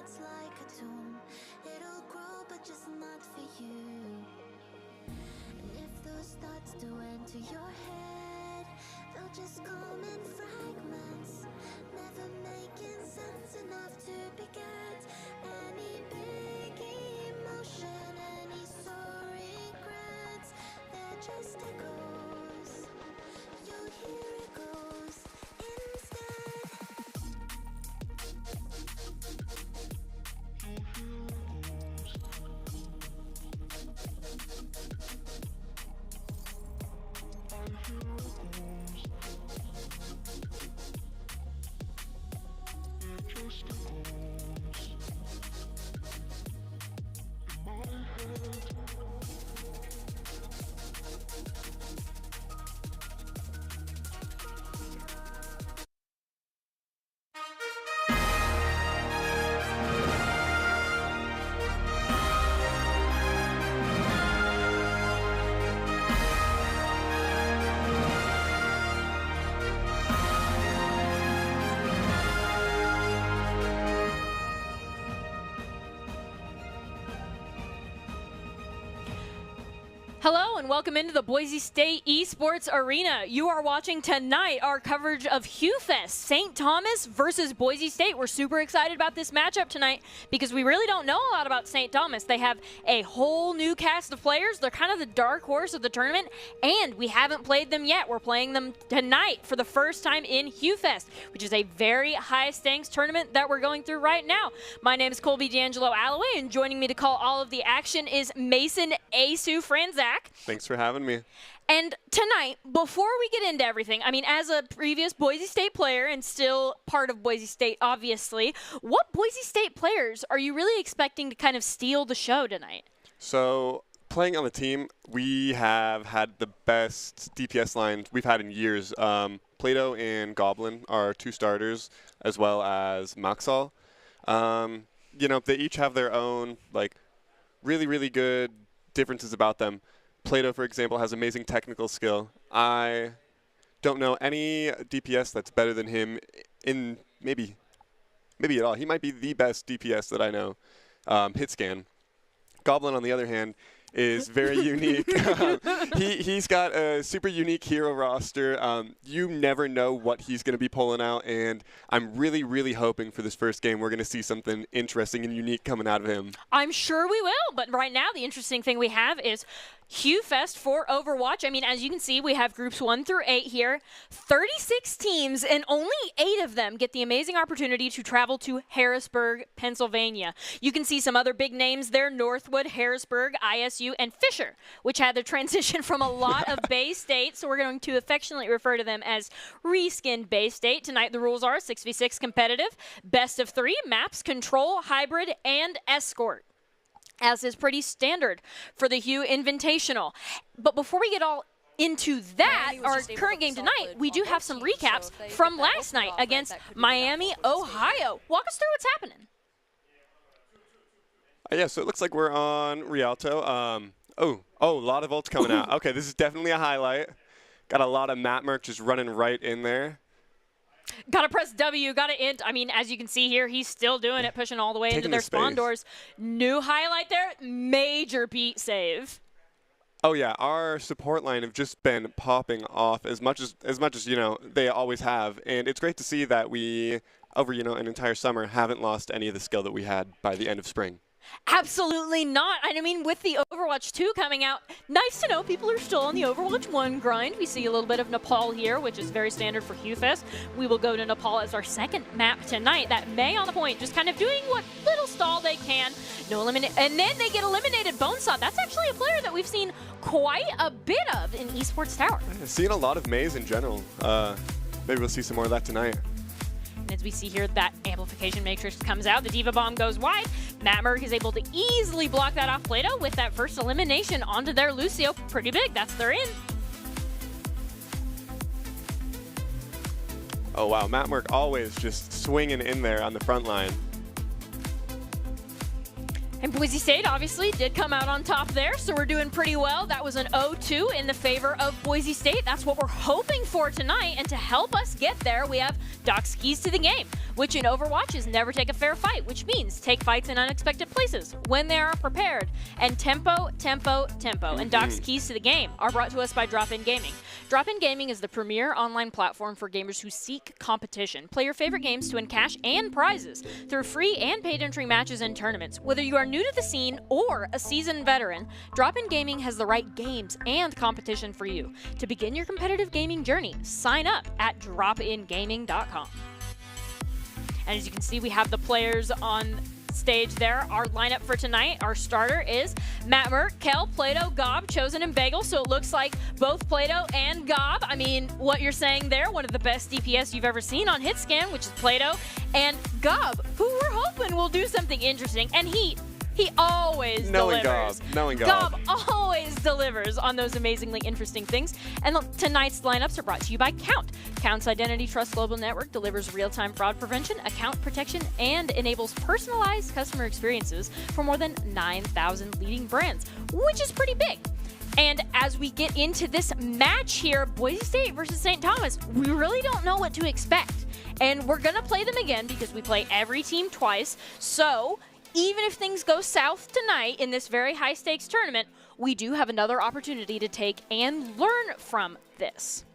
that's like a tomb. It'll grow, but just not for you. And if those thoughts do enter your head, they'll just come in fragments, never making sense enough to beget any big emotion, any sore regrets. They're just echoes. You'll hear echoes instead. Hello and welcome into the Boise State Esports Arena. You are watching tonight our coverage of HughFest, St. Thomas versus Boise State. We're super excited about this matchup tonight because we really don't know a lot about St. Thomas. They have a whole new cast of players. They're kind of the dark horse of the tournament, and we haven't played them yet. We're playing them tonight for the first time in HughFest, which is a very high-stakes tournament that we're going through right now. My name is Colby D'Angelo Alloway, and joining me to call all of the action is Mason Asu Franzak. Thanks for having me. And tonight, before we get into everything, I mean, as a previous Boise State player and still part of Boise State, obviously, what Boise State players are you really expecting to kind of steal the show tonight? So, playing on the team, we have had the best DPS lines we've had in years. Plato and Goblin are two starters, as well as Maxall. You know, they each have their own, like, really, really good differences about them. Plato, for example, has amazing technical skill. I don't know any DPS that's better than him in maybe at all. He might be the best DPS that I know. Hit scan. Goblin, on the other hand, is very unique. He's got a super unique hero roster. You never know what he's going to be pulling out, and I'm really, really hoping for this first game we're going to see something interesting and unique coming out of him. I'm sure we will, but right now the interesting thing we have is HughFest for Overwatch. I mean, as you can see, we have groups 1 through 8 here. 36 teams, and only 8 of them get the amazing opportunity to travel to Harrisburg, Pennsylvania. You can see some other big names there: Northwood, Harrisburg, ISU, and Fisher, which had the transition from a lot of Bay State, so we're going to affectionately refer to them as reskinned Bay State. Tonight the rules are 6v6 competitive, best of 3, maps, control, hybrid, and escort, as is pretty standard for the Hugh Invitational. But before we get all into that, our current game tonight, we do have some recaps from last night against Miami, Ohio. Walk us through what's happening. Yeah, so it looks like we're on Rialto. Oh, a lot of ults coming out. Okay, this is definitely a highlight. Got a lot of map merch just running right in there. Gotta press W, gotta int. I mean, as you can see here, he's still doing it, pushing all the way into their spawn doors. New highlight there, major beat save. Oh yeah, our support line have just been popping off as much as you know they always have, and it's great to see that we over an entire summer haven't lost any of the skill that we had by the end of spring. Absolutely not. I mean, with the Overwatch 2 coming out, nice to know people are still on the Overwatch 1 grind. We see a little bit of Nepal here, which is very standard for HughFest. We will go to Nepal as our second map tonight. That May on the point, just kind of doing what little stall they can. And then they get eliminated. Bonesaw. That's actually a player that we've seen quite a bit of in Esports Tower. I've seen a lot of Maze in general. Maybe we'll see some more of that tonight. And as we see here, that amplification matrix comes out. The Diva Bomb goes wide. Mattmerg is able to easily block that off Plato with that first elimination onto their Lucio. Pretty big. That's their in. Oh, wow. Mattmerg always just swinging in there on the front line. And Boise State obviously did come out on top there, so we're doing pretty well. That was an 0-2 in the favor of Boise State. That's what we're hoping for tonight, and to help us get there, we have Doc's keys to the game, which in Overwatch is never take a fair fight, which means take fights in unexpected places when they are prepared. And tempo, tempo, tempo. And Doc's keys to the game are brought to us by Drop-In Gaming. Drop-In Gaming is the premier online platform for gamers who seek competition. Play your favorite games to win cash and prizes through free and paid entry matches and tournaments. Whether you are new to the scene or a seasoned veteran, Drop-In Gaming has the right games and competition for you. To begin your competitive gaming journey, sign up at dropingaming.com. And as you can see, we have the players on stage there. Our lineup for tonight, our starter is Matt Merck, Kel, Plato, Gob, Chosen, and Bagel. So it looks like both Plato and Gob, I mean, what you're saying there, one of the best DPS you've ever seen on HitScan, which is Plato, and Gob, who we're hoping will do something interesting. And he always delivers. Knowing Gob. Gob always delivers on those amazingly interesting things. And tonight's lineups are brought to you by Count. Count's Identity Trust Global Network delivers real-time fraud prevention, account protection, and enables personalized customer experiences for more than 9,000 leading brands, which is pretty big. And as we get into this match here, Boise State versus St. Thomas, we really don't know what to expect. And we're going to play them again because we play every team twice. So even if things go south tonight in this very high-stakes tournament, we do have another opportunity to take and learn from this.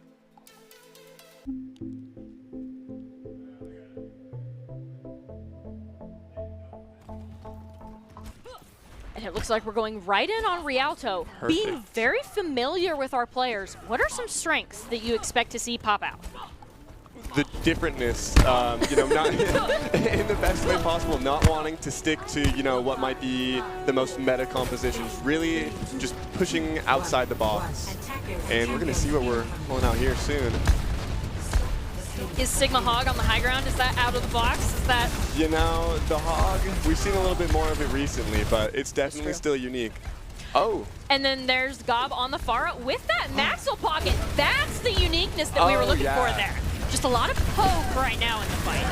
And it looks like we're going right in on Rialto. Perfect. Being very familiar with our players, what are some strengths that you expect to see pop out? The differentness, not in the best way possible, not wanting to stick to, what might be the most meta compositions, really just pushing outside the box. And we're going to see what we're pulling out here soon. Is Sigma Hog on the high ground? Is that out of the box? Is that... The Hog, we've seen a little bit more of it recently, but it's definitely still unique. Oh. And then there's Gob on the far with that Maxwell pocket. That's the uniqueness that we were looking for there. Just a lot of poke right now in the fight.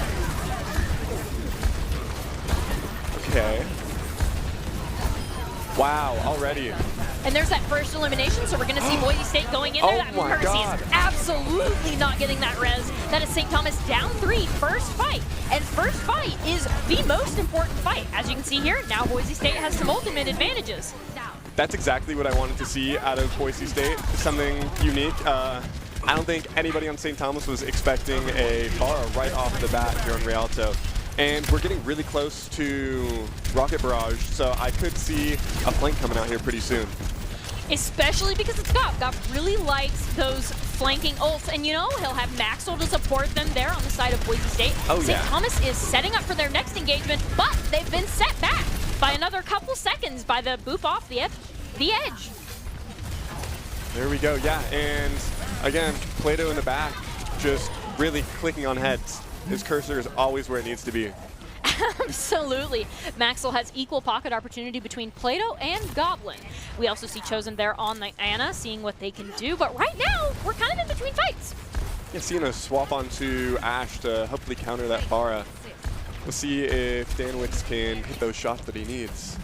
Okay. Wow, already. And there's that first elimination, so we're going to see Boise State going in there. That Mercy is absolutely not getting that res. That is St. Thomas down 3, first fight. And first fight is the most important fight. As you can see here, now Boise State has some ultimate advantages. That's exactly what I wanted to see out of Boise State, something unique. I don't think anybody on St. Thomas was expecting a bar right off the bat here on Rialto. And we're getting really close to Rocket Barrage, so I could see a flank coming out here pretty soon. Especially because it's Gob. Gob really likes those flanking ults, and he'll have Maxwell to support them there on the side of Boise State. St. Thomas is setting up for their next engagement, but they've been set back by another couple seconds by the boop off the edge. There we go, yeah, and again, Plato in the back, just really clicking on heads. His cursor is always where it needs to be. Absolutely. Maxwell has equal pocket opportunity between Plato and Goblin. We also see Chosen there on the Ana, seeing what they can do, but right now, we're kind of in between fights. Yeah, seeing a swap onto Ash to hopefully counter that Pharah. We'll see if Danwitz can hit those shots that he needs.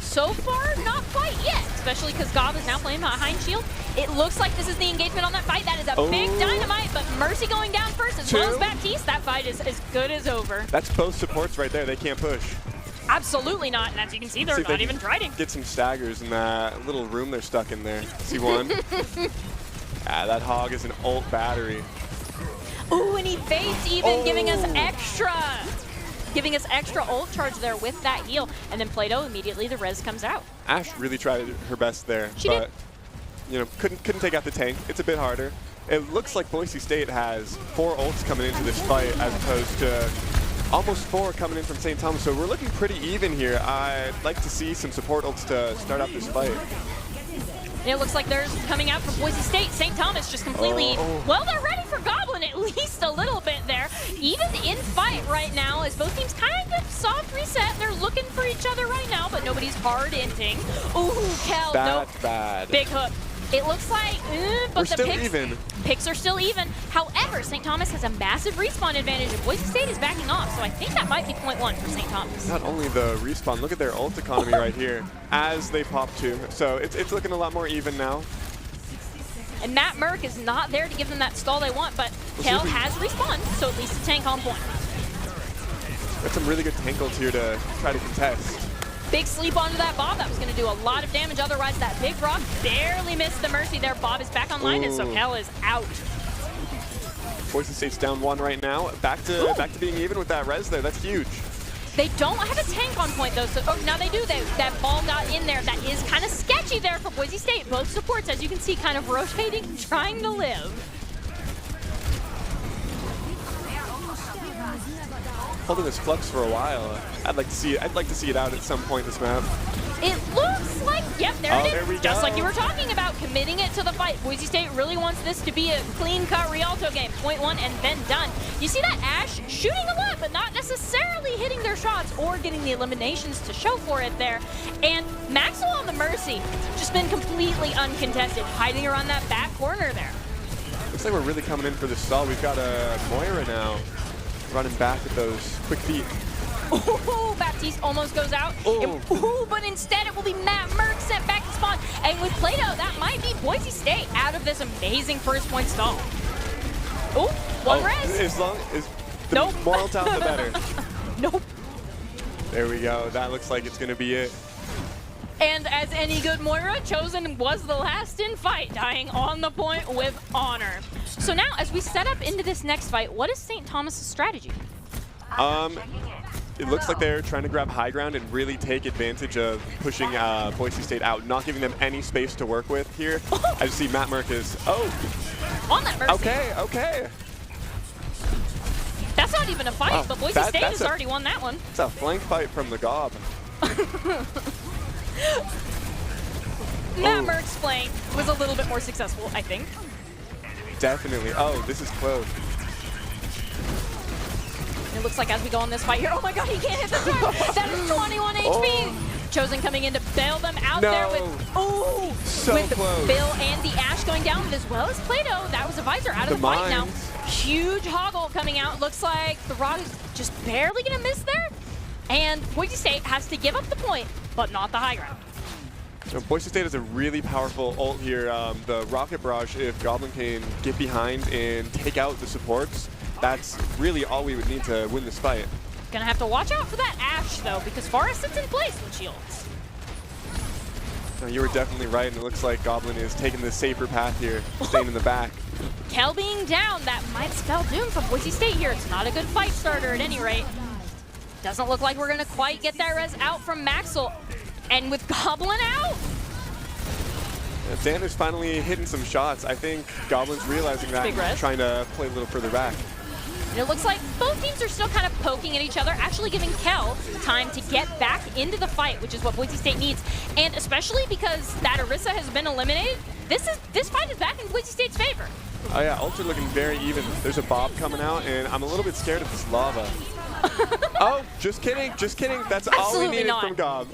So far, not quite yet, especially because Gob is now playing behind shield. It looks like this is the engagement on that fight. That is a big dynamite, but Mercy going down first as well as Baptiste. That fight is as good as over. That's both supports right there. They can't push. Absolutely not, and as you can see, they're not even trying. Get some staggers in that little room they're stuck in there. See one? That Hog is an ult battery. Ooh, and he faced even, giving us extra ult charge there with that heal. And then Plato, immediately the res comes out. Ash really tried her best there, but couldn't take out the tank. It's a bit harder. It looks like Boise State has 4 ults coming into this fight as opposed to almost 4 coming in from St. Thomas. So we're looking pretty even here. I'd like to see some support ults to start out this fight. And it looks like there's coming out from Boise State. St. Thomas just completely, well, they're ready for Goblin at least a little bit there. Even in fight right now, as both teams kind of soft reset. They're looking for each other right now, but nobody's hard inting. Ooh, Kel, That's bad. Big hook. It looks like, but We're the still even. Picks are still even. However, St. Thomas has a massive respawn advantage, and Boise State is backing off, so I think that might be point 1 for St. Thomas. Not only the respawn, look at their ult economy right here as they pop 2. So it's looking a lot more even now. And Matt Merck is not there to give them that stall they want, but Kel has respawned, so at least a tank on point. Got some really good tank ults here to try to contest. Big sleep onto that Bob. That was going to do a lot of damage. Otherwise, that big rock barely missed the mercy there. Bob is back online, and so Kel is out. Boise State's down 1 right now. Back to being even with that res there. That's huge. They don't have a tank on point, though. So, now they do. That ball got in there. That is kind of sketchy there for Boise State. Both supports, as you can see, kind of rotating, trying to live. Holding this flux for a while. I'd like to see it out at some point this map. It looks like, yep, there it is. There we Just go. like you were talking about, committing it to the fight. Boise State really wants this to be a clean-cut Rialto game. Point 1 and then done. You see that Ash shooting a lot, but not necessarily hitting their shots or getting the eliminations to show for it there. And Maxwell on the Mercy, just been completely uncontested, hiding around that back corner there. Looks like we're really coming in for this stall. We've got a Moira now running back with those quick feet. Ooh, Baptiste almost goes out. Ooh, but instead it will be Matt Merck sent back to spawn. And with Plato, that might be Boise State out of this amazing first point stall. Ooh, one res. As long as the more ult out, the better. Nope. There we go. That looks like it's going to be it. And as any good Moira, Chosen was the last in fight, dying on the point with honor. So now, as we set up into this next fight, what is St. Thomas's strategy? It looks like they're trying to grab high ground and really take advantage of pushing Boise State out, not giving them any space to work with here. I just see Matt Merck is, on that Mercy. Okay. That's not even a fight, but Boise State has already won that one. It's a flank fight from the Gob. Matt Merck's flank was a little bit more successful, I think. Definitely. Oh, this is close. It looks like as we go on this fight here, oh my god, he can't hit the turret. That is 21 HP. Chosen coming in to bail them out there with, so with close. Bill and the Ash going down, but as well as Plato. That was a Visor out of the fight now. Huge Hoggle coming out. Looks like the Rod is just barely going to miss there. And Boise State has to give up the point, but not the high ground. So Boise State has a really powerful ult here. The Rocket Barrage, if Goblin can get behind and take out the supports, that's really all we would need to win this fight. Gonna have to watch out for that Ash, though, because Forest sits in place with shields. No, you were definitely right, and it looks like Goblin is taking the safer path here, staying in the back. Kel being down, that might spell doom for Boise State here. It's not a good fight starter at any rate. Doesn't look like we're gonna quite get that res out from Maxwell. And with Goblin out, Dan is finally hitting some shots. I think Goblin's realizing that and trying to play a little further back. And it looks like both teams are still kind of poking at each other, actually giving Kel time to get back into the fight, which is what Boise State needs. And especially because that Orisa has been eliminated, this fight is back in Boise State's favor. Oh yeah, Ultra looking very even. There's a Bob coming out, and I'm a little bit scared of this lava. Oh, just kidding, just kidding. That's all we needed from Gob.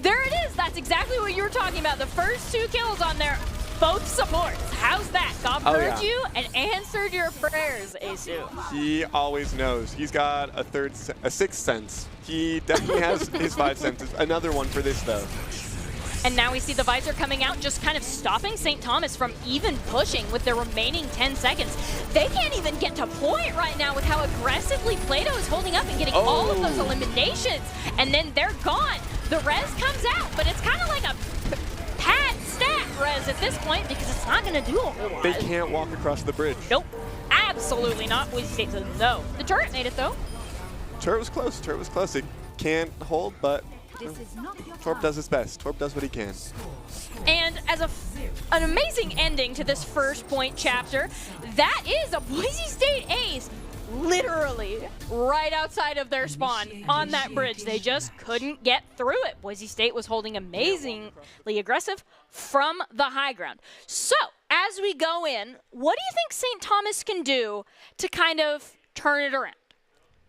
There it is. That's exactly what you were talking about. The first 2 kills on there, both supports. How's that? Gob heard you and answered your prayers, Asu. He always knows. He's got a sixth sense. He definitely has his 5 senses. Another one for this, though. And now we see the Visor coming out, just kind of stopping St. Thomas from even pushing with the remaining 10 seconds. They can't even get to point right now with how aggressively Plato is holding up and getting all of those eliminations. And then they're gone. The res comes out, but it's kind of like a pat stat res at this point because it's not going to do a whole lot. They can't walk across the bridge. Nope, absolutely not. Boise State says no. The turret made it, though. Turret was close. Turret was close. It can't hold, but Torp does his best. Torp does what he can. And as an amazing ending to this first point chapter, that is a Boise State ace literally right outside of their spawn on that bridge. They just couldn't get through it. Boise State was holding amazingly aggressive from the high ground. So as we go in, what do you think St. Thomas can do to kind of turn it around?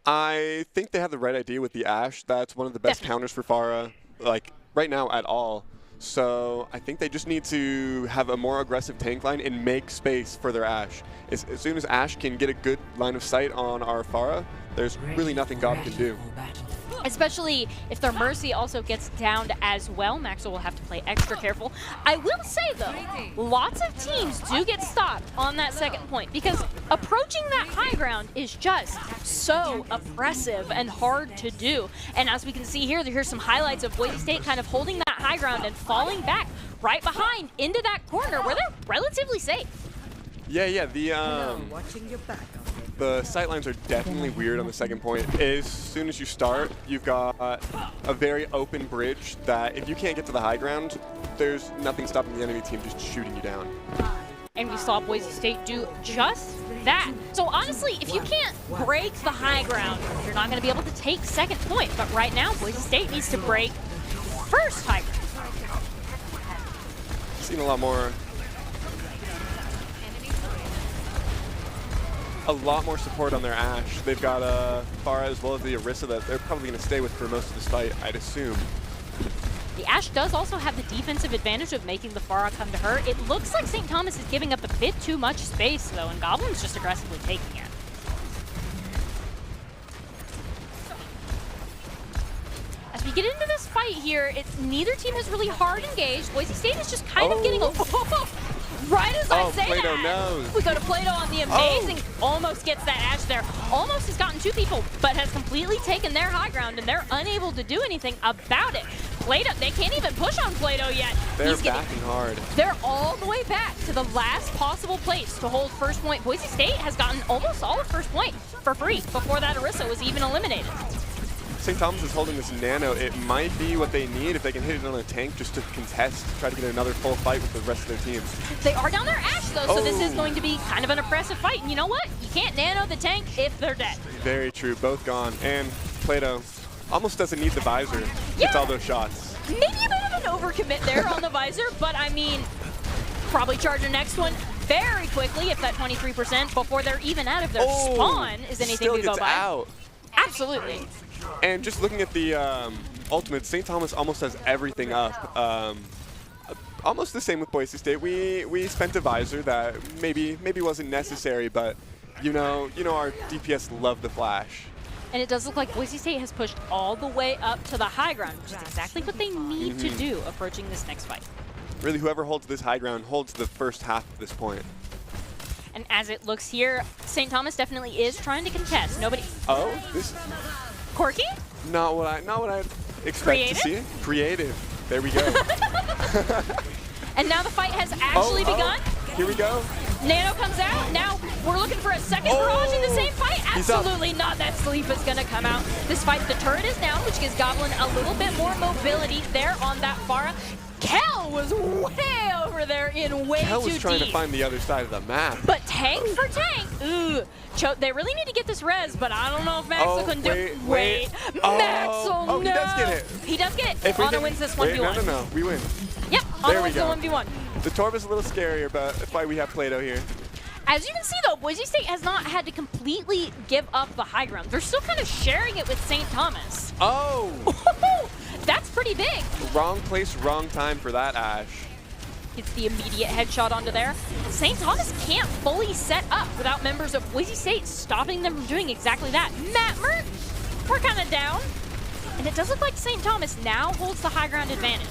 I think they have the right idea with the Ash. That's one of the best counters for Pharah, like right now at all. So I think they just need to have a more aggressive tank line and make space for their Ashe. As soon as Ashe can get a good line of sight on our Pharah, there's really nothing Gob can do. Especially if their Mercy also gets downed as well. Maxwell will have to play extra careful. I will say, though, lots of teams do get stopped on that second point because approaching that high ground is just so oppressive and hard to do. And as we can see here, here's some highlights of Boise State kind of holding that high ground and falling back right behind into that corner where they're relatively safe. Yeah, the sightlines are definitely weird on the second point. As soon as you start, you've got a very open bridge that if you can't get to the high ground, there's nothing stopping the enemy team just shooting you down. And we saw Boise State do just that. So honestly, if you can't break the high ground, you're not going to be able to take second point. But right now, Boise State needs to break first high ground. Seen a lot more support on their Ashe. They've got Pharah as well as the Orisa that they're probably going to stay with for most of this fight, I'd assume. The Ashe does also have the defensive advantage of making the Pharah come to her. It looks like St. Thomas is giving up a bit too much space, though, and Goblin's just aggressively taking it. As we get into this fight here, neither team has really hard engaged. Boise State is just kind of getting a... Right as I say Plato that, knows. we go to Plato on the amazing, almost gets that Ashe there. Almost has gotten two people, but has completely taken their high ground, and they're unable to do anything about it. Plato, they can't even push on Plato yet. They're backing hard. They're all the way back to the last possible place to hold first point. Boise State has gotten almost all of first point for free before that Orisa was even eliminated. St. Thomas is holding this nano. It might be what they need if they can hit it on a tank just to contest, try to get another full fight with the rest of their teams. They are down their Ashe, though, so this is going to be kind of an oppressive fight. And you know what? You can't nano the tank if they're dead. Very true. Both gone. And Plato almost doesn't need the visor. Gets all those shots. Maybe a bit of an overcommit there on the visor, but I mean, probably charge the next one very quickly if that 23% before they're even out of their spawn is anything to go by. Out. Absolutely. And just looking at the ultimate, St. Thomas almost has everything up. Almost the same with Boise State. We spent a visor that maybe wasn't necessary, but you know our DPS love the flash. And it does look like Boise State has pushed all the way up to the high ground, which is exactly what they need to do approaching this next fight. Really, whoever holds this high ground holds the first half of this point. And as it looks here, St. Thomas definitely is trying to contest. Nobody. Oh, this. Quirky? Not what I expect to see. Creative. There we go. And now the fight has actually begun. Here we go. Nano comes out. Now we're looking for a second barrage in the same fight. Absolutely not. That sleep is going to come out. This fight, the turret is down, which gives Goblin a little bit more mobility there on that Pharah. Kel was way over there in way too deep. Kel was trying to find the other side of the map. But tank for tank. Ooh. They really need to get this res, but I don't know if Maxwell can do it. Wait. Maxwell, no. He does get it. He does get it. Honor wins this 1v1. No. We win. Yep. Honor wins the 1v1. The Torb is a little scarier, but that's why we have Plato here. As you can see, though, Boise State has not had to completely give up the high ground. They're still kind of sharing it with St. Thomas. Oh! That's pretty big. Wrong place, wrong time for that Ashe. It's the immediate headshot onto there. St. Thomas can't fully set up without members of Boise State stopping them from doing exactly that. Matt Mert, we're kind of down. And it does look like St. Thomas now holds the high ground advantage.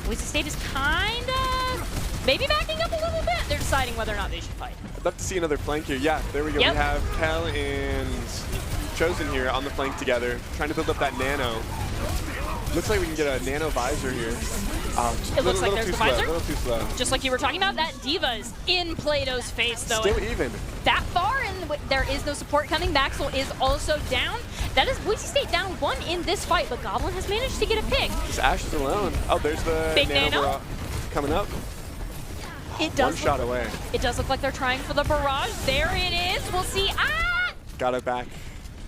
Boise State is kind of maybe backing up a little bit. They're deciding whether or not they should fight. I'd love to see another flank here. Yeah, there we go. Yep. We have Kel and Chosen here on the flank together, trying to build up that nano. Looks like we can get a nano visor here. It looks like there's the visor. A little too slow. Just like you were talking about, that Diva is in Plato's face, though. Still even. That far, and there is no support coming. Maxwell is also down. That is Boise State down one in this fight, but Goblin has managed to get a pick. This Ashe is alone. Oh, there's the big nano coming up. It does one shot away. It does look like they're trying for the barrage. There it is. We'll see. Got it back.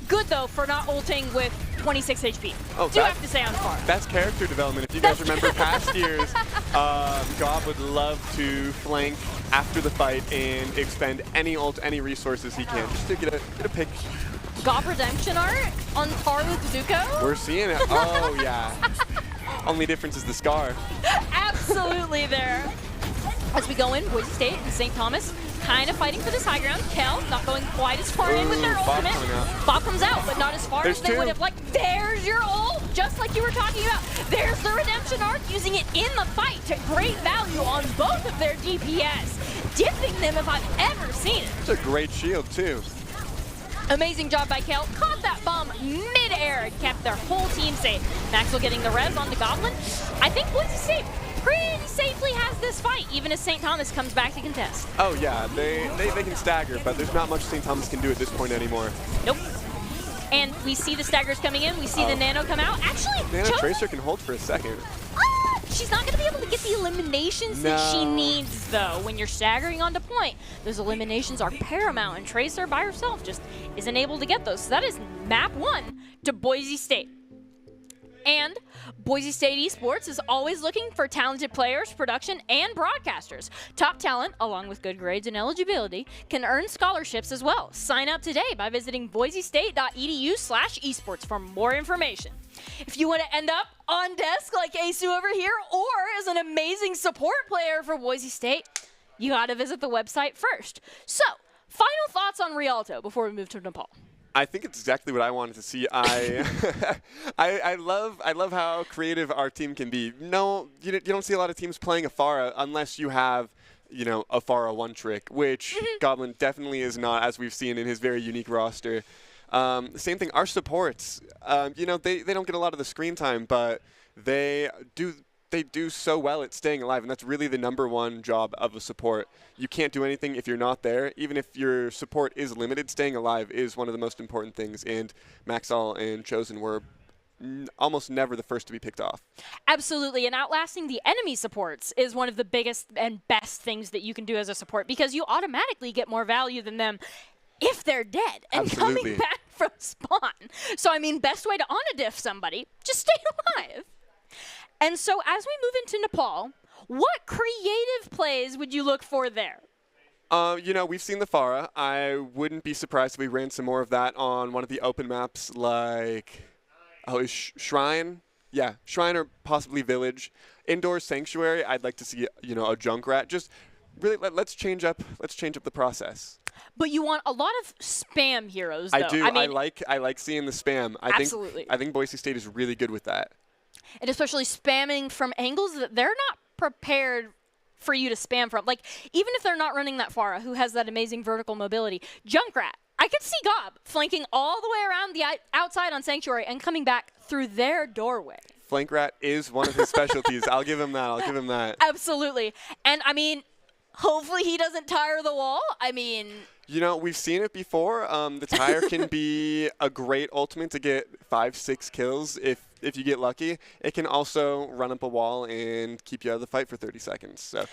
Good, though, for not ulting with 26 HP. Oh, do have to say on far. That's character development. If you guys remember past years, Gob would love to flank after the fight and expend any ult, any resources he can, just to get a pick. Gob redemption art on par with Zuko? We're seeing it. Oh, yeah. Only difference is the scar. Absolutely. Absolutely there. As we go in, Boise State and St. Thomas kind of fighting for this high ground. Kel not going quite as far in with their ultimate. Bob comes out, but not as far as they would have liked. There's your ult, just like you were talking about. There's the redemption arc, using it in the fight to great value on both of their DPS. Dipping them if I've ever seen it. It's a great shield, too. Amazing job by Kel. Caught that bomb mid-air and kept their whole team safe. Maxwell getting the res on the Goblin. I think Boise State pretty safely has this fight, even as St. Thomas comes back to contest. Oh, yeah. They can stagger, but there's not much St. Thomas can do at this point anymore. Nope. And we see the staggers coming in. We see the Nano come out. Actually, Nano Tracer can hold for a second. She's not going to be able to get the eliminations that she needs, though. When you're staggering onto point, those eliminations are paramount, and Tracer by herself just isn't able to get those. So that is map 1 to Boise State. And Boise State Esports is always looking for talented players, production, and broadcasters. Top talent, along with good grades and eligibility, can earn scholarships as well. Sign up today by visiting boisestate.edu/esports for more information. If you want to end up on desk like Asu over here, or as an amazing support player for Boise State, you got to visit the website first. So, final thoughts on Rialto before we move to Nepal. I think it's exactly what I wanted to see. I love how creative our team can be. No, you don't see a lot of teams playing Afara unless you have, Afara one trick, which Goblin definitely is not, as we've seen in his very unique roster. Same thing, our supports. They don't get a lot of the screen time, but they do so well at staying alive, and that's really the #1 job of a support. You can't do anything if you're not there. Even if your support is limited, staying alive is one of the most important things, and Maxall and Chosen were almost never the first to be picked off. Absolutely, and outlasting the enemy supports is one of the biggest and best things that you can do as a support, because you automatically get more value than them if they're dead and coming back from spawn. So, best way to on-a-diff somebody, just stay alive. And so as we move into Nepal, what creative plays would you look for there? We've seen the Farah. I wouldn't be surprised if we ran some more of that on one of the open maps like, Shrine? Yeah, Shrine or possibly Village. Indoor Sanctuary, I'd like to see, a Junkrat. Just really, let's change up the process. But you want a lot of spam heroes, though. I do. I like seeing the spam. Absolutely. I think Boise State is really good with that. And especially spamming from angles that they're not prepared for you to spam from. Like, even if they're not running that Farah, who has that amazing vertical mobility, Junkrat, I could see Gob flanking all the way around the outside on Sanctuary and coming back through their doorway. Flank rat is one of his specialties. I'll give him that. Absolutely. And, hopefully he doesn't tire the wall. We've seen it before. The tire can be a great ultimate to get 5-6 kills if you get lucky. It can also run up a wall and keep you out of the fight for 30 seconds. So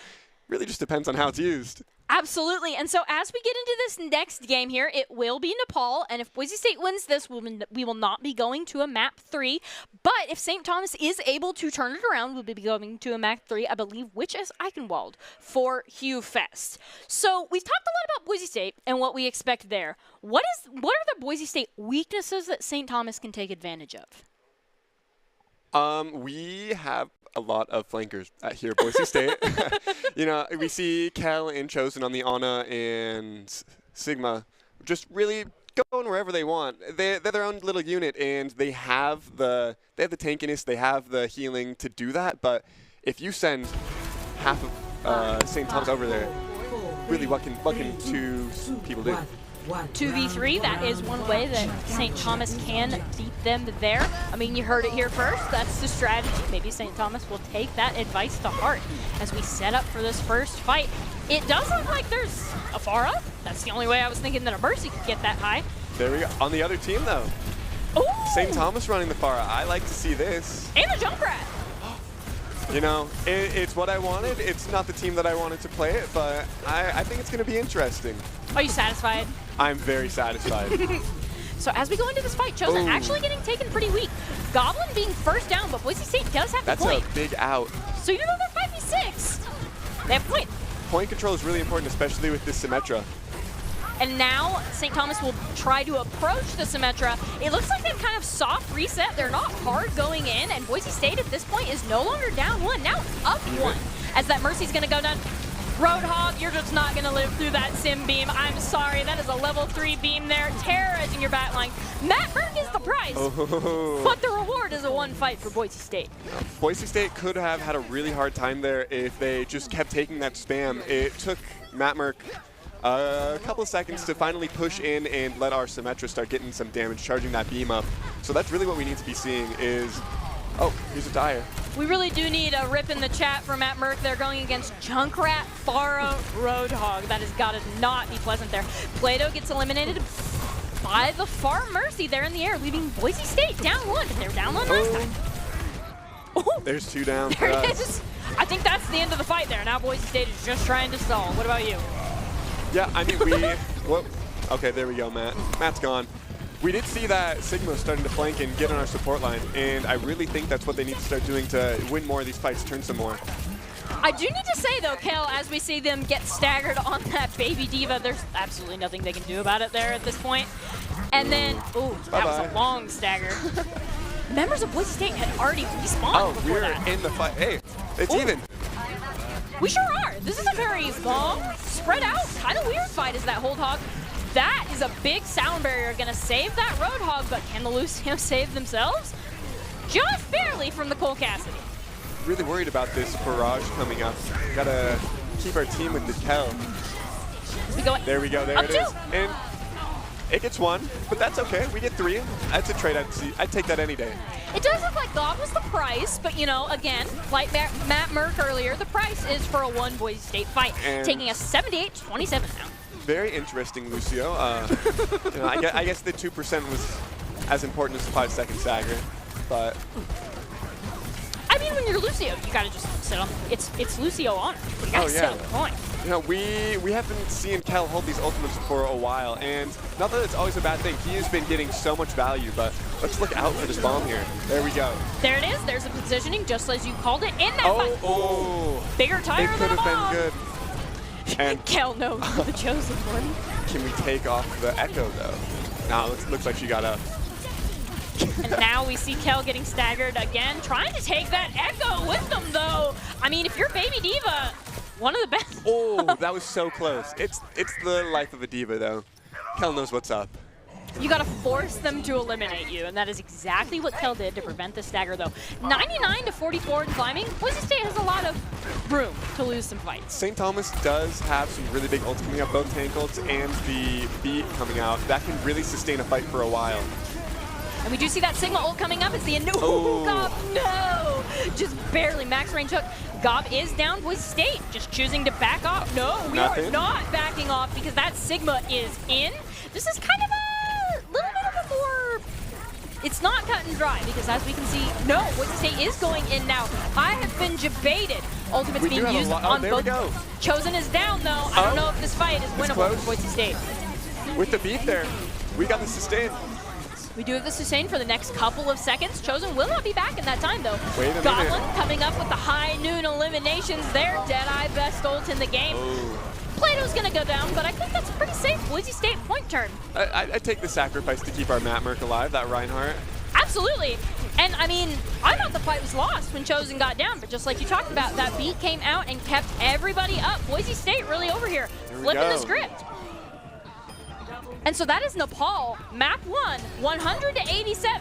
really just depends on how it's used. Absolutely. And so as we get into this next game here, it will be Nepal. And if Boise State wins this, we will not be going to a map 3. But if St. Thomas is able to turn it around, we'll be going to a map 3, I believe, which is Eichenwald for Hugh Fest. So we've talked a lot about Boise State and what we expect there. What are the Boise State weaknesses that St. Thomas can take advantage of? We have a lot of flankers here at Boise State. We see Kel and Chosen on the Ana and Sigma just really going wherever they want. They're their own little unit, and they have the tankiness, they have the healing to do that. But if you send half of St. Thomas over there, really, what can two people do? 2v3, that is one way that St. Thomas can beat them there. You heard it here first. That's the strategy. Maybe St. Thomas will take that advice to heart as we set up for this first fight. It does look like there's a Farah. That's the only way I was thinking that a Mercy could get that high. There we go. On the other team, though. Ooh. St. Thomas running the Farah. I like to see this. And a Junkrat. It's what I wanted. It's not the team that I wanted to play it, but I think it's going to be interesting. Are you satisfied? I'm very satisfied. So as we go into this fight, Chosen actually getting taken pretty weak. Goblin being first down, but Boise State does have the point. That's a big out. So even though they're 5v6, they have point. Point control is really important, especially with this Symmetra. And now St. Thomas will try to approach the Symmetra. It looks like they've kind of soft reset. They're not hard going in, and Boise State at this point is no longer down 1, now up 1. As that Mercy's going to go down. Roadhog, you're just not going to live through that sim beam. I'm sorry, that is a level 3 beam there, terrorizing your bat line. Matt Berg is the prize, but the reward is a 1 fight for Boise State. Boise State could have had a really hard time there if they just kept taking that spam. It took Matt Merck a couple of seconds to finally push in and let our Symmetra start getting some damage, charging that beam up. So that's really what we need to be seeing is, oh, here's a Dire. We really do need a rip in the chat for Matt Merck. They're going against Junkrat, Faro, Roadhog. That has got to not be pleasant there. Plato gets eliminated by the Far Mercy there in the air, leaving Boise State down 1. They were down 1 last time. Oh, there's 2 down. There it is. I think that's the end of the fight there. Now Boise State is just trying to stall. What about you? Yeah, I mean, whoa. Okay, there we go, Matt. Matt's gone. We did see that Sigma starting to flank and get on our support line, and I really think that's what they need to start doing to win more of these fights, turn some more. I do need to say, though, Kel, as we see them get staggered on that Baby Diva, there's absolutely nothing they can do about it there at this point. And then, ooh, that was a long stagger. Members of Boise State had already respawned before that. We're in the fight. Hey, it's even. We sure are. This is a very long, spread out, kind of weird fight as that hold hog. That is a big sound barrier, gonna save that Roadhog, but can the Lucio save themselves? Just barely from the Cole Cassidy. Really worried about this barrage coming up. Gotta keep our team with the Kel. There we go, there it is. And it gets 1, but that's okay. We get 3. That's a trade I'd take that any day. It does look like God was the price, but you know, again, like Matt Merck earlier, the price is for a 1 Boise State fight, and taking us 78-27 now. Very interesting, Lucio. You know, I guess the 2% was as important as the 5-second stagger, but I mean, when you're Lucio, you gotta just sit on. It's Lucio honor. You gotta sit on the point. You know, we haven't seen Kel hold these ultimates for a while, and not that it's always a bad thing. He has been getting so much value, but let's look out for this bomb here. There we go. There it is. There's the positioning, just as you called it in that fight. Oh, bigger tire than a bomb. It could have been good. And Kel knows the chosen one. Can we take off the Echo, though? No, looks like she got up. And now we see Kel getting staggered again, trying to take that Echo with them, though. I mean, if you're Baby Diva, one of the best. Oh, that was so close. It's the life of a Diva, though. Kel knows what's up. You gotta force them to eliminate you, and that is exactly what Kel did to prevent the stagger, though. 99-44 in climbing. Boise State has a lot of room to lose some fights. St. Thomas does have some really big ults coming up, both tank ults and the beat coming out. That can really sustain a fight for a while. And we do see that Sigma ult coming up. It's the end. Oh, Gob, no! Just barely max range hook. Gob is down. Boise State just choosing to back off. No, we are not backing off because that Sigma is in. This is kind of a little bit of a more... It's not cut and dry because as we can see, no, Boise State is going in now. I have been debated. Ultimate's being used on both. Chosen is down though. I don't know if this fight is winnable for Boise State. With the beat there, we got the sustain. We do have the sustain for the next couple of seconds. Chosen will not be back in that time, though. Wait a minute. Goblin coming up with the high noon eliminations there. Deadeye best ult in the game. Plato's going to go down, but I think that's pretty safe. Boise State point turn. I take the sacrifice to keep our Matt Merck alive, that Reinhardt. Absolutely. And, I mean, I thought the fight was lost when Chosen got down, but just like you talked about, that beat came out and kept everybody up. Boise State really over here, flipping the script. And so that is Nepal, map 1, 100-87,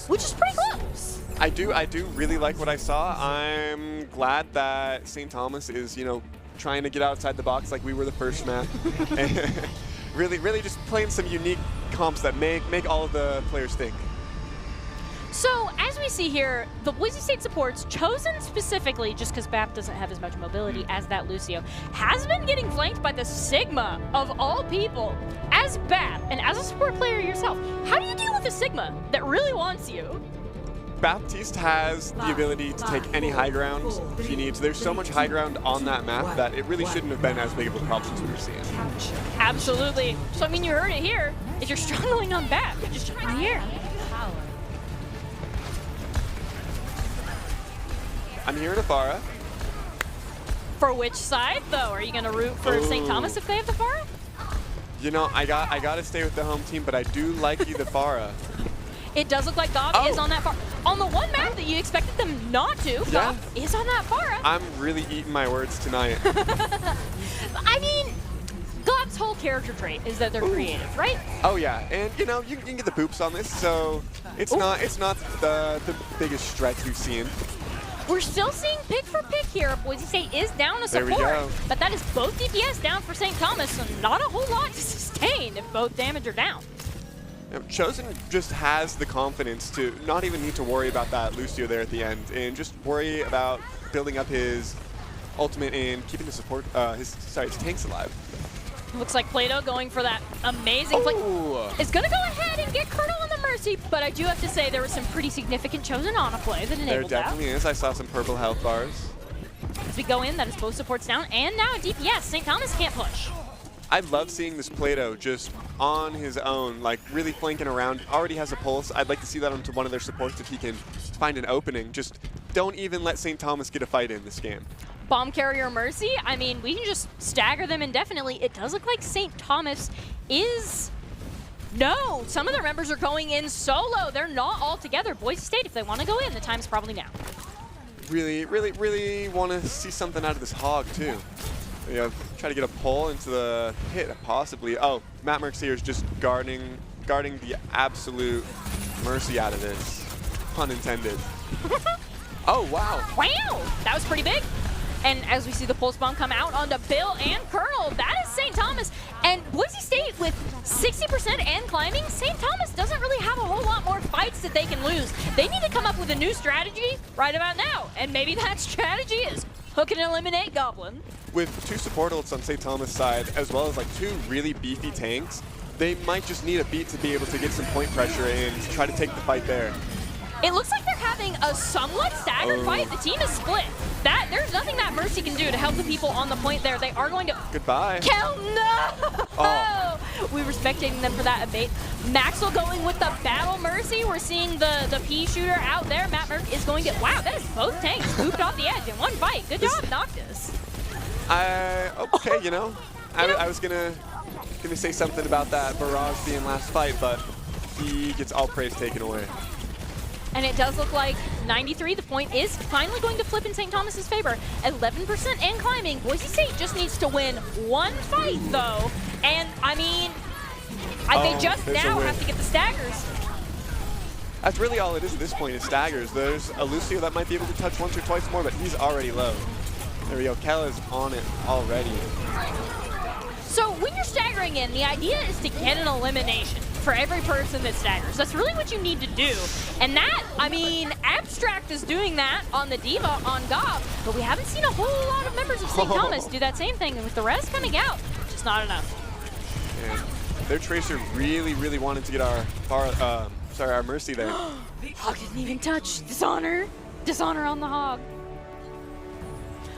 which is pretty close. I do really like what I saw. I'm glad that St. Thomas is, you know, trying to get outside the box like we were the first map. And really just playing some unique comps that make all of the players think. So, as we see here, the Boise State supports, Chosen specifically, just because BAP doesn't have as much mobility as that Lucio, has been getting flanked by the Sigma of all people. As BAP, and as a support player yourself, how do you deal with a Sigma that really wants you? Baptiste has the ability to take any high ground he needs. There's so much high ground on that map that it really shouldn't have been as big of a problem as we were seeing. Absolutely. So, I mean, you heard it here. If you're struggling on BAP, you're just trying here. I'm here to Farah. For which side, though? Are you going to root for St. Thomas if they have the Farah? You know, I got to stay with the home team, but I do like the Farah. It does look like Gob is on that Farah. On the one map that you expected them not to, Gob is on that Farah. I'm really eating my words tonight. I mean, Gob's whole character trait is that they're creative, right? Oh yeah, and you know you can get the boops on this, so it's not the biggest stretch we've seen. We're still seeing pick for pick here. Boise State is down a support, There we go. but that is both DPS down for St. Thomas, so not a whole lot to sustain if both damage are down. Chosen just has the confidence to not even need to worry about that Lucio there at the end, and just worry about building up his ultimate and keeping the support, his tanks alive. Looks like Plato going for that amazing play. Is going to go ahead and get Colonel on the Mercy, but I do have to say there was some pretty significant Chosen on a play that enabled that. There definitely is. I saw some purple health bars. As we go in, that is both supports down, and now a DPS. St. Thomas can't push. I love seeing this Plato just on his own, like really flanking around. Already has a pulse. I'd like to see that onto one of their supports if he can find an opening. Just don't even let St. Thomas get a fight in this game. Bomb Carrier Mercy, I mean, we can just stagger them indefinitely. It does look like St. Thomas is... No, some of their members are going in solo. They're not all together. Boise State, if they want to go in, the time's probably now. Really, really, really want to see something out of this Hog, too. You know, try to get a pull into the hit, possibly. Oh, Matt Merckx here is just guarding the absolute mercy out of this. Pun intended. Oh, wow. Wow, that was pretty big. And as we see the pulse bomb come out onto Bill and Colonel, that is St. Thomas. And Boise State with 60% and climbing, St. Thomas doesn't really have a whole lot more fights that they can lose. They need to come up with a new strategy right about now. And maybe that strategy is hook and eliminate Goblin. With two support ults on St. Thomas' side, as well as like two really beefy tanks, they might just need a beat to be able to get some point pressure and try to take the fight there. It looks like they're having a somewhat staggered fight. The team is split. There's nothing that Mercy can do to help the people on the point there. They are going to... Goodbye. Kill, no! Oh. We were spectating them for that abate. Maxwell going with the Battle Mercy. We're seeing the P shooter out there. Matt Merck is going to... Wow, that is both tanks moved off the edge in one fight. Good job, Noctis. Okay, you know, I was gonna say something about that Barrage being last fight, but he gets all praise taken away. And it does look like 93, the point is finally going to flip in St. Thomas's favor. 11% and climbing. Boise State just needs to win one fight, though. And, I mean, they just now have to get the staggers. That's really all it is at this point is staggers. There's a Lucio that might be able to touch once or twice more, but he's already low. There we go. Kella's on it already. So when you're staggering in, the idea is to get an elimination for every person that staggers. That's really what you need to do. And that, I mean, Abstract is doing that on the Diva on Gob, but we haven't seen a whole lot of members of St. Thomas do that same thing. And with the rest coming out, just not enough. And their Tracer really, really wanted to get our Mercy there. Hog didn't even touch. Dishonor. Dishonor on the Hog.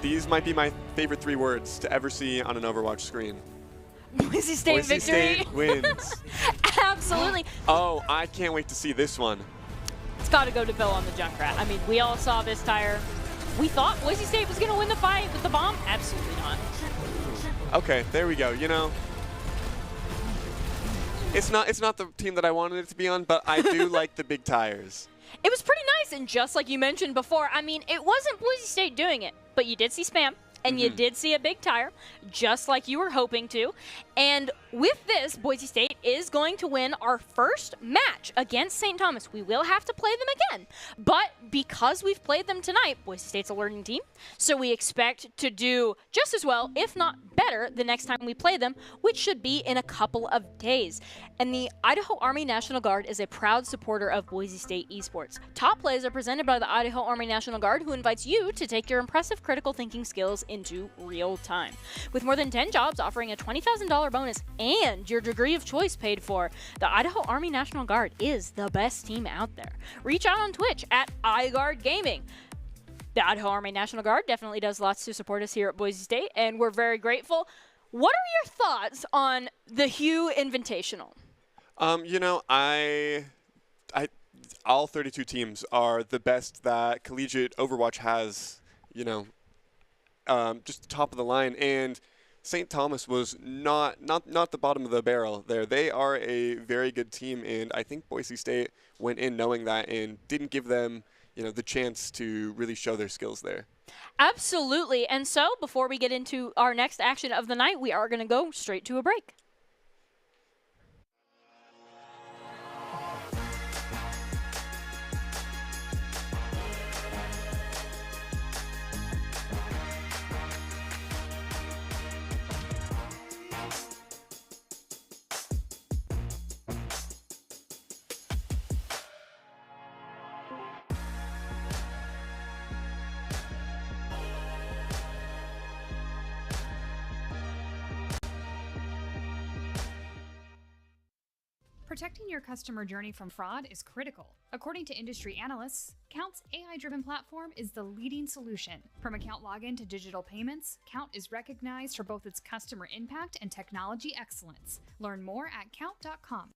These might be my favorite 3 words to ever see on an Overwatch screen. Boise State Boise victory. State wins. Absolutely. Oh, I can't wait to see this one. It's got to go to Bill on the Junkrat. I mean, we all saw this tire. We thought Boise State was going to win the fight with the bomb. Absolutely not. Okay, there we go. You know, it's not the team that I wanted it to be on, but I do like the big tires. It was pretty nice, and just like you mentioned before, I mean, it wasn't Boise State doing it, but you did see spam. And you did see a big tire, just like you were hoping to. And with this, Boise State is going to win our first match against St. Thomas. We will have to play them again. But because we've played them tonight, Boise State's a learning team, so we expect to do just as well, if not better, the next time we play them, which should be in a couple of days. And the Idaho Army National Guard is a proud supporter of Boise State Esports. Top plays are presented by the Idaho Army National Guard, who invites you to take your impressive critical thinking skills into real time. With more than 10 jobs offering a $20,000 bonus and your degree of choice paid for, the Idaho Army National Guard is the best team out there. Reach out on Twitch at iGuardGaming. The Idaho Army National Guard definitely does lots to support us here at Boise State, and we're very grateful. What are your thoughts on the Hugh Invitational? You know, all 32 teams are the best that collegiate Overwatch has, you know, just top of the line. And St. Thomas was not the bottom of the barrel there. They are a very good team, and I think Boise State went in knowing that and didn't give them, the chance to really show their skills there. Absolutely. And so before we get into our next action of the night, we are going to go straight to a break. Protecting your customer journey from fraud is critical. According to industry analysts, Count's AI-driven platform is the leading solution. From account login to digital payments, Count is recognized for both its customer impact and technology excellence. Learn more at count.com.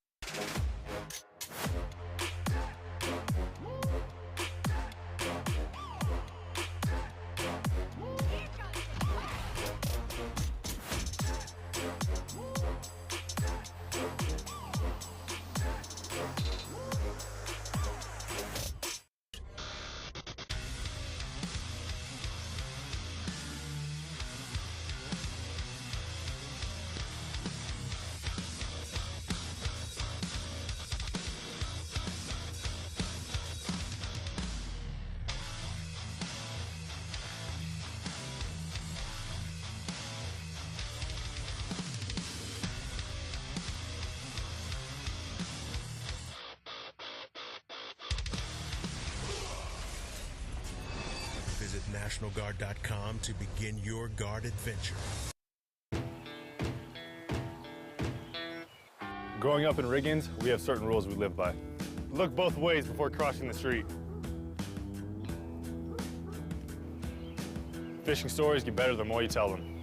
Visit NationalGuard.com to begin your Guard adventure. Growing up in Riggins, we have certain rules we live by. Look both ways before crossing the street. Fishing stories get better the more you tell them.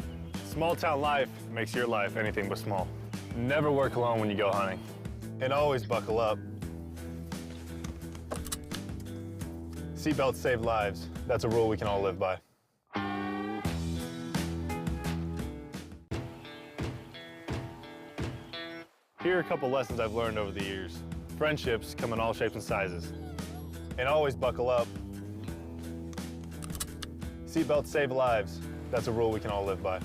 Small town life makes your life anything but small. Never work alone when you go hunting. And always buckle up. Seatbelts save lives. That's a rule we can all live by. Here are a couple lessons I've learned over the years. Friendships come in all shapes and sizes. And always buckle up. Seatbelts save lives. That's a rule we can all live by.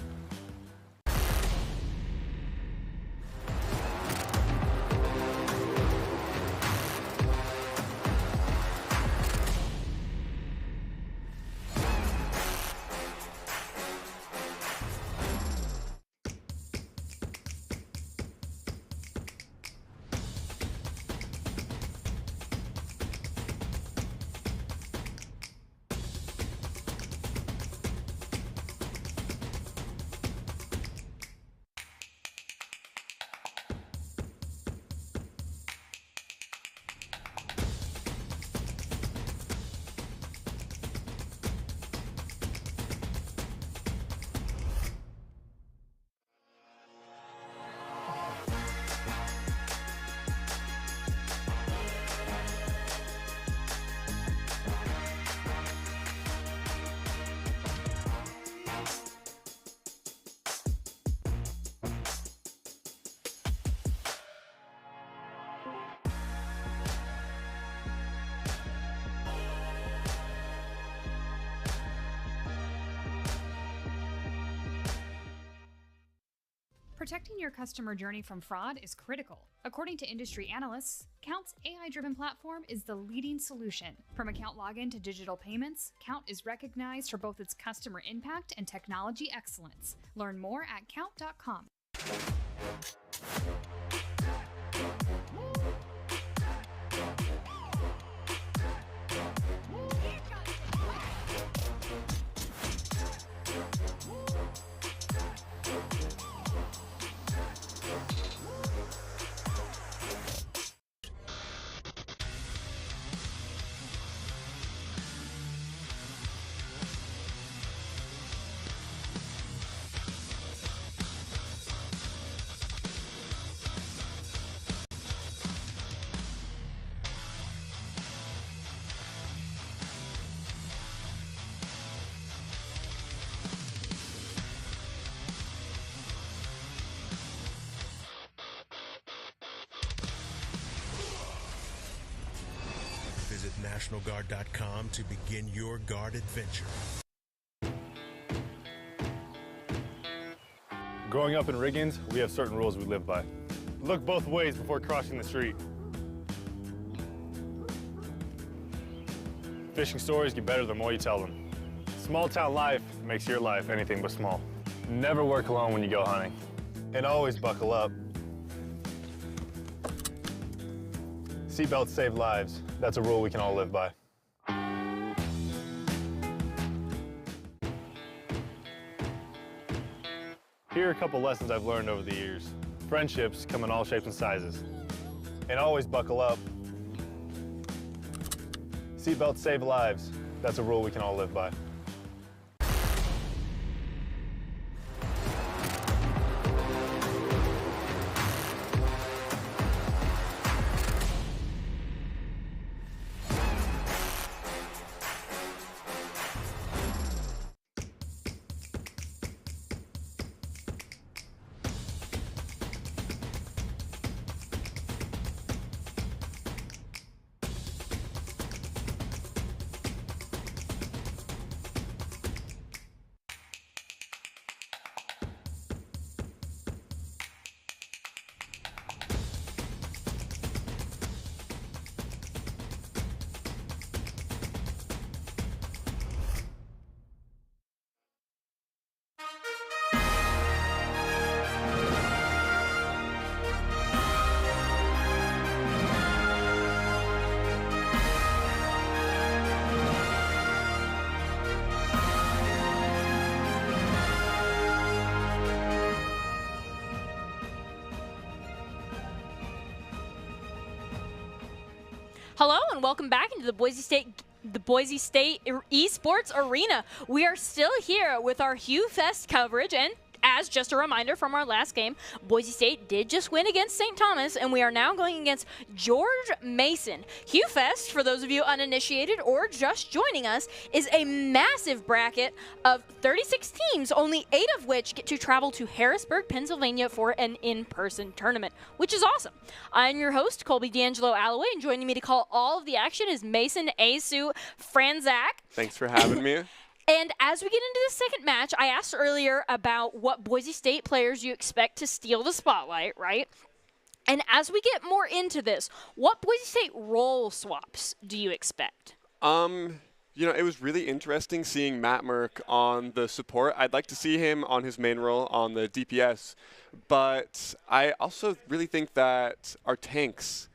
Protecting your customer journey from fraud is critical. According to industry analysts, Count's AI-driven platform is the leading solution. From account login to digital payments, Count is recognized for both its customer impact and technology excellence. Learn more at count.com. Visit NationalGuard.com to begin your guard adventure. Growing up in Riggins, we have certain rules we live by. Look both ways before crossing the street. Fishing stories get better the more you tell them. Small town life makes your life anything but small. Never work alone when you go hunting. And always buckle up. Seatbelts save lives. That's a rule we can all live by. Here are a couple lessons I've learned over the years. Friendships come in all shapes and sizes. And always buckle up. Seatbelts save lives. That's a rule we can all live by. Hello and welcome back into the Boise State Esports Arena. We are still here with our Hugh Fest coverage, and as just a reminder from our last game, Boise State did just win against St. Thomas, and we are now going against George Mason. Hugh Fest, for those of you uninitiated or just joining us, is a massive bracket of 36 teams, only 8 of which get to travel to Harrisburg, Pennsylvania for an in-person tournament, which is awesome. I'm your host, Colby D'Angelo Alloway, and joining me to call all of the action is Mason Asu Franzak. Thanks for having me. And as we get into the second match, I asked earlier about what Boise State players you expect to steal the spotlight, right? And as we get more into this, what Boise State role swaps do you expect? You know, it was really interesting seeing Matt Merck on the support. I'd like to see him on his main role on the DPS, but I also really think that our tanks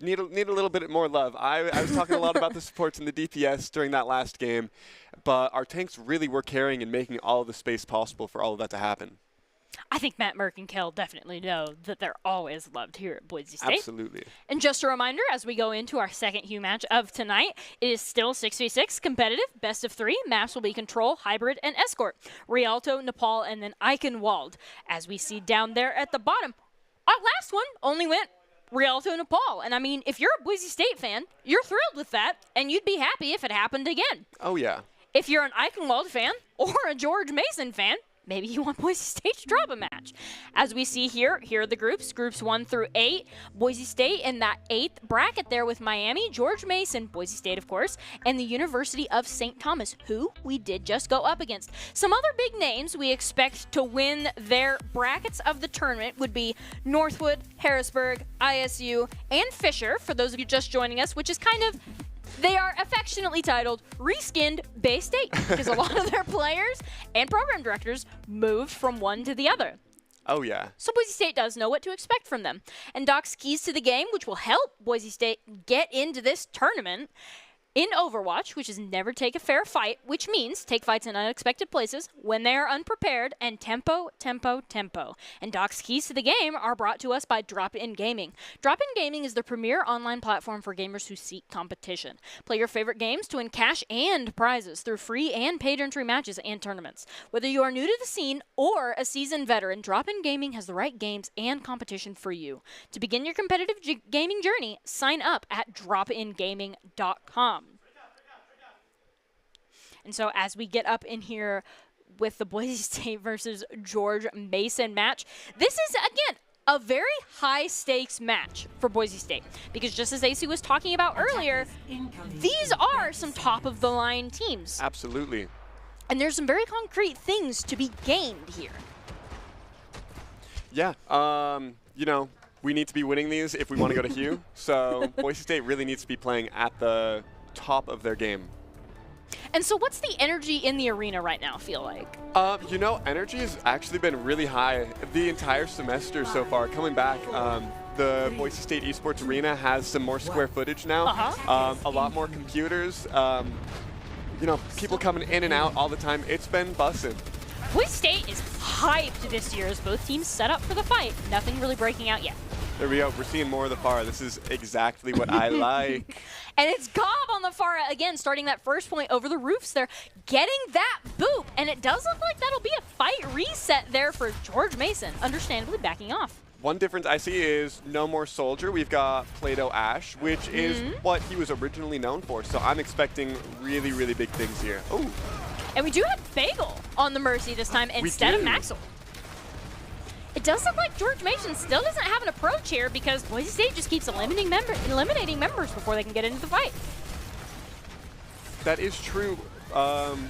need a little bit more love. I was talking a lot about the supports in the DPS during that last game, but our tanks really were carrying and making all of the space possible for all of that to happen. I think Matt Merck and Kel definitely know that they're always loved here at Boise State. Absolutely. And just a reminder, as we go into our second Hugh match of tonight, it is still 6v6 competitive, best of 3. Maps will be Control, Hybrid, and Escort. Rialto, Nepal, and then Eichenwald. As we see down there at the bottom, our last one only went Rialto, Nepal. And I mean, if you're a Boise State fan, you're thrilled with that, and you'd be happy if it happened again. Oh, yeah. If you're an Eichenwald fan or a George Mason fan, maybe you want Boise State to drop a match. As we see here are the groups 1 through 8. Boise State in that 8th bracket there with Miami, George Mason, Boise State, of course, and the University of St. Thomas, who we did just go up against. Some other big names we expect to win their brackets of the tournament would be Northwood, Harrisburg, ISU, and Fisher, for those of you just joining us, which is kind of, they are affectionately titled Reskinned Bay State, because a lot of their players and program directors moved from one to the other. Oh, yeah. So Boise State does know what to expect from them. And Doc's keys to the game, which will help Boise State get into this tournament in Overwatch, which is never take a fair fight, which means take fights in unexpected places when they are unprepared, and tempo, tempo, tempo. And Doc's keys to the game are brought to us by Drop-In Gaming. Drop-In Gaming is the premier online platform for gamers who seek competition. Play your favorite games to win cash and prizes through free and paid entry matches and tournaments. Whether you are new to the scene or a seasoned veteran, Drop-In Gaming has the right games and competition for you. To begin your competitive gaming journey, sign up at dropingaming.com. And so as we get up in here with the Boise State versus George Mason match, this is, again, a very high-stakes match for Boise State because just as AC was talking about earlier, these are some top-of-the-line teams. Absolutely. And there's some very concrete things to be gained here. Yeah, you know, we need to be winning these if we want to go to Hugh. So Boise State really needs to be playing at the top of their game. And so what's the energy in the arena right now feel like? You know, energy has actually been really high the entire semester so far. Coming back, the Boise State Esports Arena has some more square footage now, a lot more computers, you know, people coming in and out all the time. It's been bussin'. Boise State is hyped this year as both teams set up for the fight. Nothing really breaking out yet. There we go. We're seeing more of the Farah. This is exactly what I like. And it's Gob on the Farah again, starting that first point over the roofs there, getting that boop. And it does look like that'll be a fight reset there for George Mason, understandably backing off. One difference I see is no more Soldier. We've got Play-Doh Ash, which is what he was originally known for. So I'm expecting really, really big things here. Oh. And we do have Bagel on the Mercy this time instead of Maxwell. It does look like George Mason still doesn't have an approach here because Boise State just keeps eliminating members before they can get into the fight. That is true.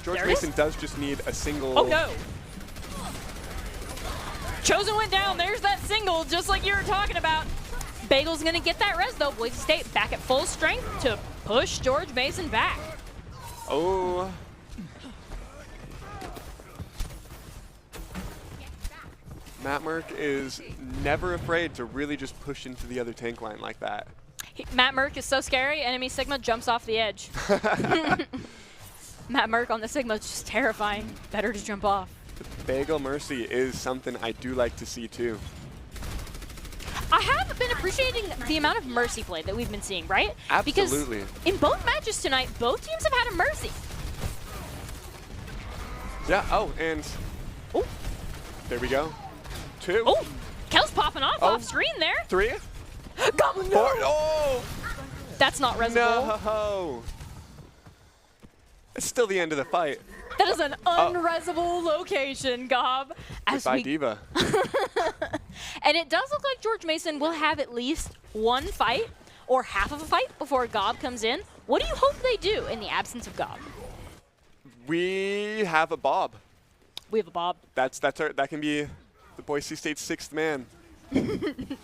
George Mason does just need a single. Oh, no. Chosen went down. There's that single, just like you were talking about. Bagel's going to get that res, though. Boise State back at full strength to push George Mason back. Oh. Matt Merck is never afraid to really just push into the other tank line like that. Matt Merck is so scary, enemy Sigma jumps off the edge. Matt Merck on the Sigma is just terrifying. Better to jump off. The Bagel Mercy is something I do like to see too. I have been appreciating the amount of Mercy play that we've been seeing, right? Absolutely. Because in both matches tonight, both teams have had a Mercy. Yeah, oh, and there we go. 2. Oh, Kel's popping off screen there. 3. Goblin, 4. Oh! That's not resable. No! It's still the end of the fight. That is an unresable location, Gob. Goodbye, Diva. And it does look like George Mason will have at least one fight or half of a fight before Gob comes in. What do you hope they do in the absence of Gob? We have a Bob. We have a Bob. That can be the Boise State 6th man. And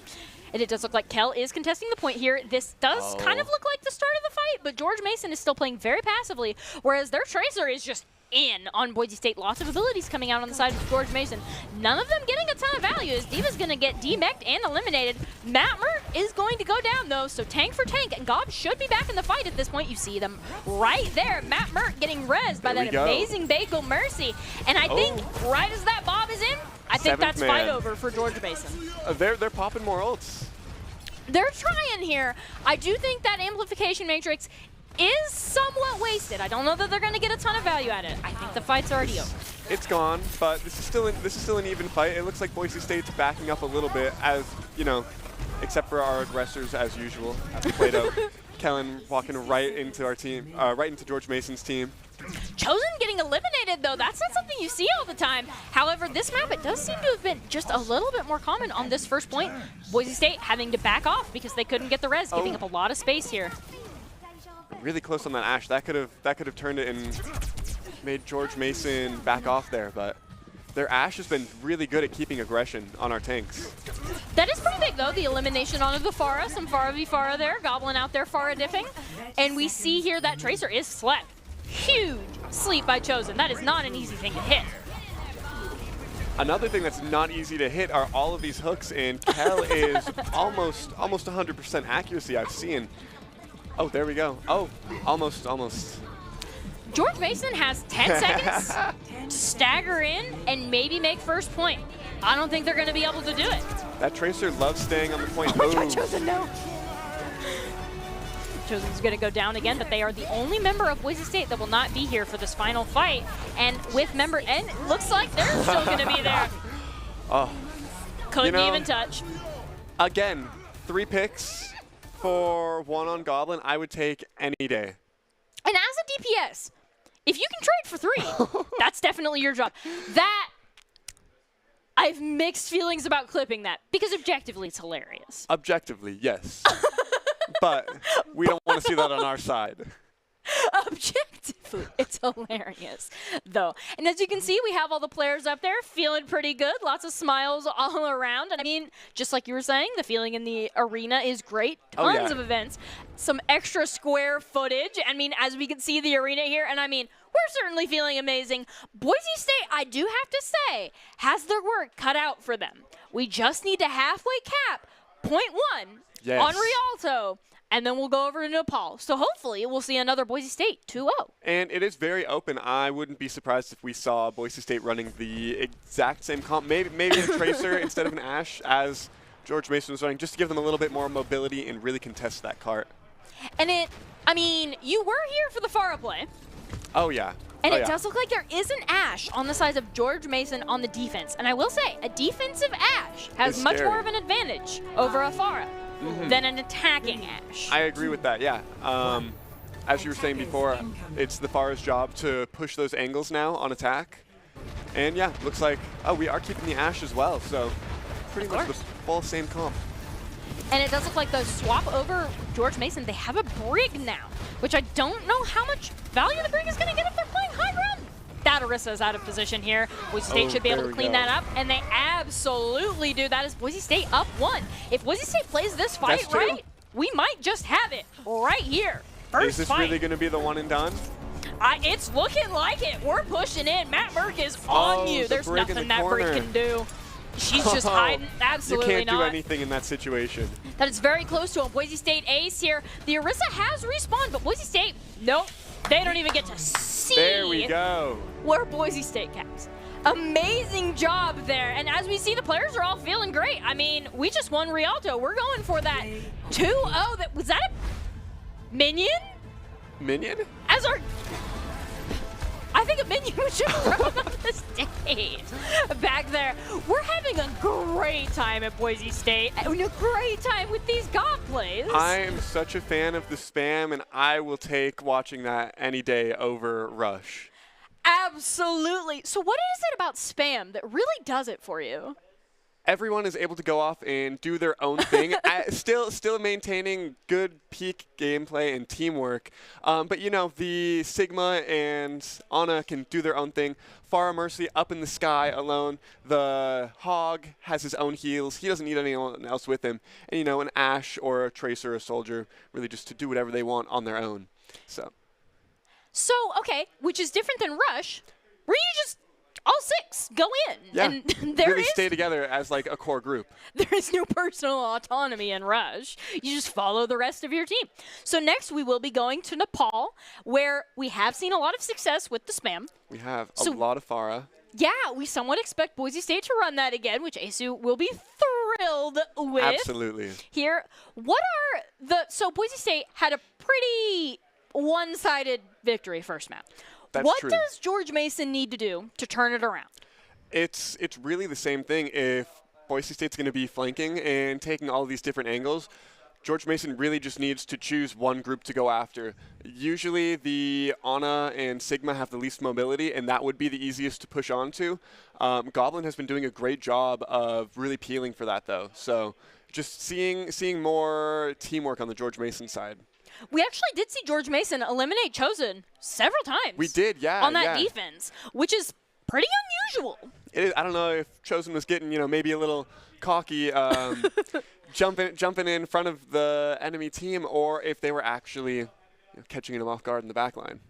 it does look like Kel is contesting the point here. This does kind of look like the start of the fight, but George Mason is still playing very passively, whereas their Tracer is just in on Boise State. Lots of abilities coming out on the side of George Mason. None of them getting a ton of value as Diva's going to get demeched and eliminated. Matt Mert is going to go down, though, so tank for tank, and Gob should be back in the fight at this point. You see them right there. Matt Mert getting rezzed by that amazing Bagel Mercy. And I think right as that Bob is in, I think that's fight over for George Mason. They're popping more ults. They're trying here. I do think that amplification matrix is somewhat wasted. I don't know that they're going to get a ton of value at it. I think the fight's already over. It's gone, but this is still an even fight. It looks like Boise State's backing up a little bit, as you know, except for our aggressors as usual. Play-Doh, Kellen walking right into our team, right into George Mason's team. Chosen getting eliminated, though. That's not something you see all the time. However, this map, it does seem to have been just a little bit more common on this first point. Boise State having to back off because they couldn't get the res, giving up a lot of space here. Really close on that Ash. That could have turned it and made George Mason back off there, but their Ash has been really good at keeping aggression on our tanks. That is pretty big, though, the elimination onto the Farah. Some Farah v Farah there. Goblin out there, Farah diffing. And we see here that Tracer is slept. Huge sleep by Chosen. That is not an easy thing to hit. Another thing that's not easy to hit are all of these hooks, and Kel is almost 100% accuracy I've seen. Oh, there we go. Oh, almost. George Mason has 10 seconds to stagger in and maybe make first point. I don't think they're going to be able to do it. That Tracer loves staying on the point. Oh my God, Chosen, no. Chosen's going to go down again, but they are the only member of Boise State that will not be here for this final fight. And with member N, it looks like they're still going to be there. Oh, couldn't even touch. Again, 3 picks for 1 on Goblin, I would take any day. And as a DPS, if you can trade for 3, that's definitely your job. That, I have mixed feelings about clipping that because objectively it's hilarious. Objectively, yes. But we don't want to see that on our side. Objectively, it's hilarious, though. And as you can see, we have all the players up there feeling pretty good. Lots of smiles all around. And I mean, just like you were saying, the feeling in the arena is great. Tons of events. Some extra square footage. I mean, as we can see the arena here, and I mean, we're certainly feeling amazing. Boise State, I do have to say, has their work cut out for them. We just need to halfway cap 0.1 on Rialto. And then we'll go over to Nepal. So hopefully we'll see another Boise State 2-0. And it is very open. I wouldn't be surprised if we saw Boise State running the exact same comp. Maybe a Tracer instead of an Ash as George Mason was running, just to give them a little bit more mobility and really contest that cart. And I mean, you were here for the Farah play. Oh, yeah. And it does look like there is an Ash on the size of George Mason on the defense. And I will say, a defensive Ash has much more of an advantage over a Farah. Than an attacking Ash. I agree with that, yeah. As you were saying before, it's the Farah's job to push those angles now on attack. And yeah, looks like, we are keeping the Ash as well, so pretty much the full same comp. And it does look like the swap over George Mason, they have a Brig now, which I don't know how much value the Brig is going to get if they're playing high ground. That Orisa is out of position here. Boise State should be able to clean that up, and they absolutely do. That is Boise State up 1. If Boise State plays this fight right, we might just have it right here. Is this really going to be the one and done? It's looking like it. We're pushing in. Matt Burke is on you. There's nothing Matt Burke can do. She's just hiding. Absolutely not. You can't do anything in that situation. That is very close to a Boise State ace here. The Orisa has respawned, but Boise State, nope. They don't even get to see. There we go. Where Boise State caps. Amazing job there. And as we see, the players are all feeling great. I mean, we just won Rialto. We're going for that 2-0. Was that a minion? Minion? As our... I think a minion was just thrown on the stage back there. We're having a great time at Boise State and a great time with these God plays. I am such a fan of the spam, and I will take watching that any day over Rush. Absolutely. So what is it about spam that really does it for you? Everyone is able to go off and do their own thing, still maintaining good peak gameplay and teamwork. But, you know, the Sigma and Ana can do their own thing. Farah Mercy up in the sky alone. The Hog has his own heals. He doesn't need anyone else with him. And, you know, an Ash or a Tracer or a Soldier really just to do whatever they want on their own. So, okay, which is different than Rush, where you just... all 6 go in. Yeah, and there really stay together as like a core group. There is no personal autonomy in Rush. You just follow the rest of your team. So next we will be going to Nepal, where we have seen a lot of success with the spam. We have a lot of Farah. Yeah, we somewhat expect Boise State to run that again, which Asu will be thrilled with. Absolutely. Here, so Boise State had a pretty one-sided victory first map. What does George Mason need to do to turn it around? It's really the same thing. If Boise State's going to be flanking and taking all these different angles, George Mason really just needs to choose one group to go after. Usually the Ana and Sigma have the least mobility, and that would be the easiest to push onto. Goblin has been doing a great job of really peeling for that, though. So just seeing more teamwork on the George Mason side. We actually did see George Mason eliminate Chosen several times. We did, yeah. On that defense, which is pretty unusual. It is. I don't know if Chosen was getting, maybe a little cocky, jumping in front of the enemy team, or if they were actually catching him off guard in the back line.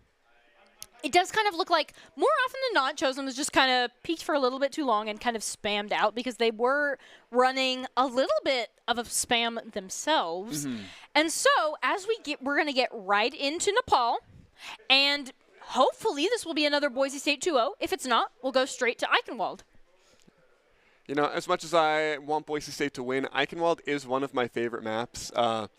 It does kind of look like, more often than not, Chosen was just kind of peaked for a little bit too long and kind of spammed out because they were running a little bit of a spam themselves. And so, we're going to get right into Nepal, and hopefully this will be another Boise State 2-0. If it's not, we'll go straight to Eichenwald. As much as I want Boise State to win, Eichenwald is one of my favorite maps. The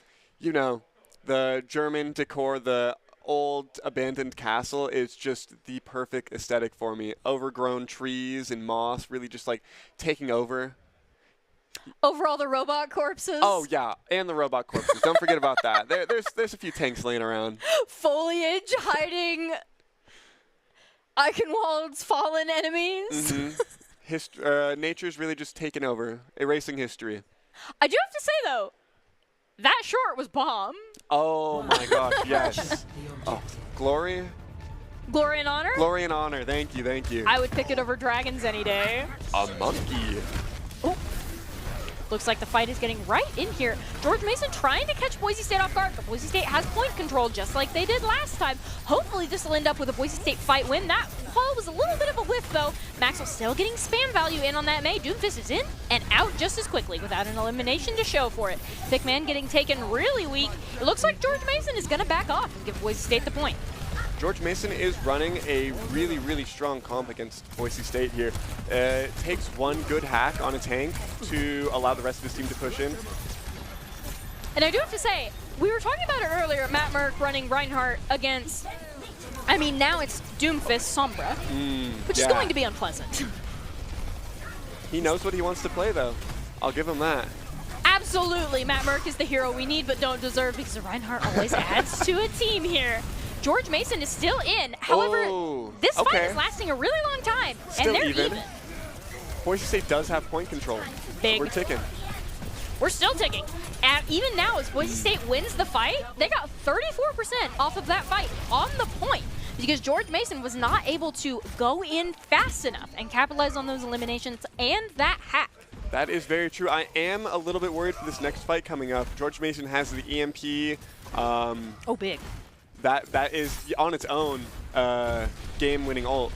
German decor, the old abandoned castle is just the perfect aesthetic for me. Overgrown trees and moss really just like taking over. Over all the robot corpses? Oh, yeah, and the robot corpses. Don't forget about that. There's a few tanks laying around. Foliage hiding Eichenwald's fallen enemies. Nature's really just taken over, erasing history. I do have to say, though, that short was bomb. Oh my gosh, yes. Oh, glory? Glory and honor? Glory and honor, thank you, thank you. I would pick it over dragons any day. A monkey. Oh. Looks like the fight is getting right in here. George Mason trying to catch Boise State off guard, but Boise State has point control just like they did last time. Hopefully this will end up with a Boise State fight win. That call was a little bit of a whiff though. Maxwell still getting spam value in on that May. Doomfist is in and out just as quickly without an elimination to show for it. Thick Man getting taken really weak. It looks like George Mason is going to back off and give Boise State the point. George Mason is running a really, really strong comp against Boise State here. It takes one good hack on a tank to allow the rest of his team to push in. And I do have to say, we were talking about it earlier, Matt Merck running Reinhardt against, I mean, now it's Doomfist Sombra, which is going to be unpleasant. He knows what he wants to play, though. I'll give him that. Absolutely, Matt Merck is the hero we need but don't deserve because Reinhardt always adds to a team here. George Mason is still in. However, this fight is lasting a really long time, still and they're even. Boise State does have point control. Big. We're ticking. We're still ticking. And even now, as Boise State wins the fight, they got 34% off of that fight on the point because George Mason was not able to go in fast enough and capitalize on those eliminations and that hack. That is very true. I am a little bit worried for this next fight coming up. George Mason has the EMP. Oh, big. That is on its own game-winning ult.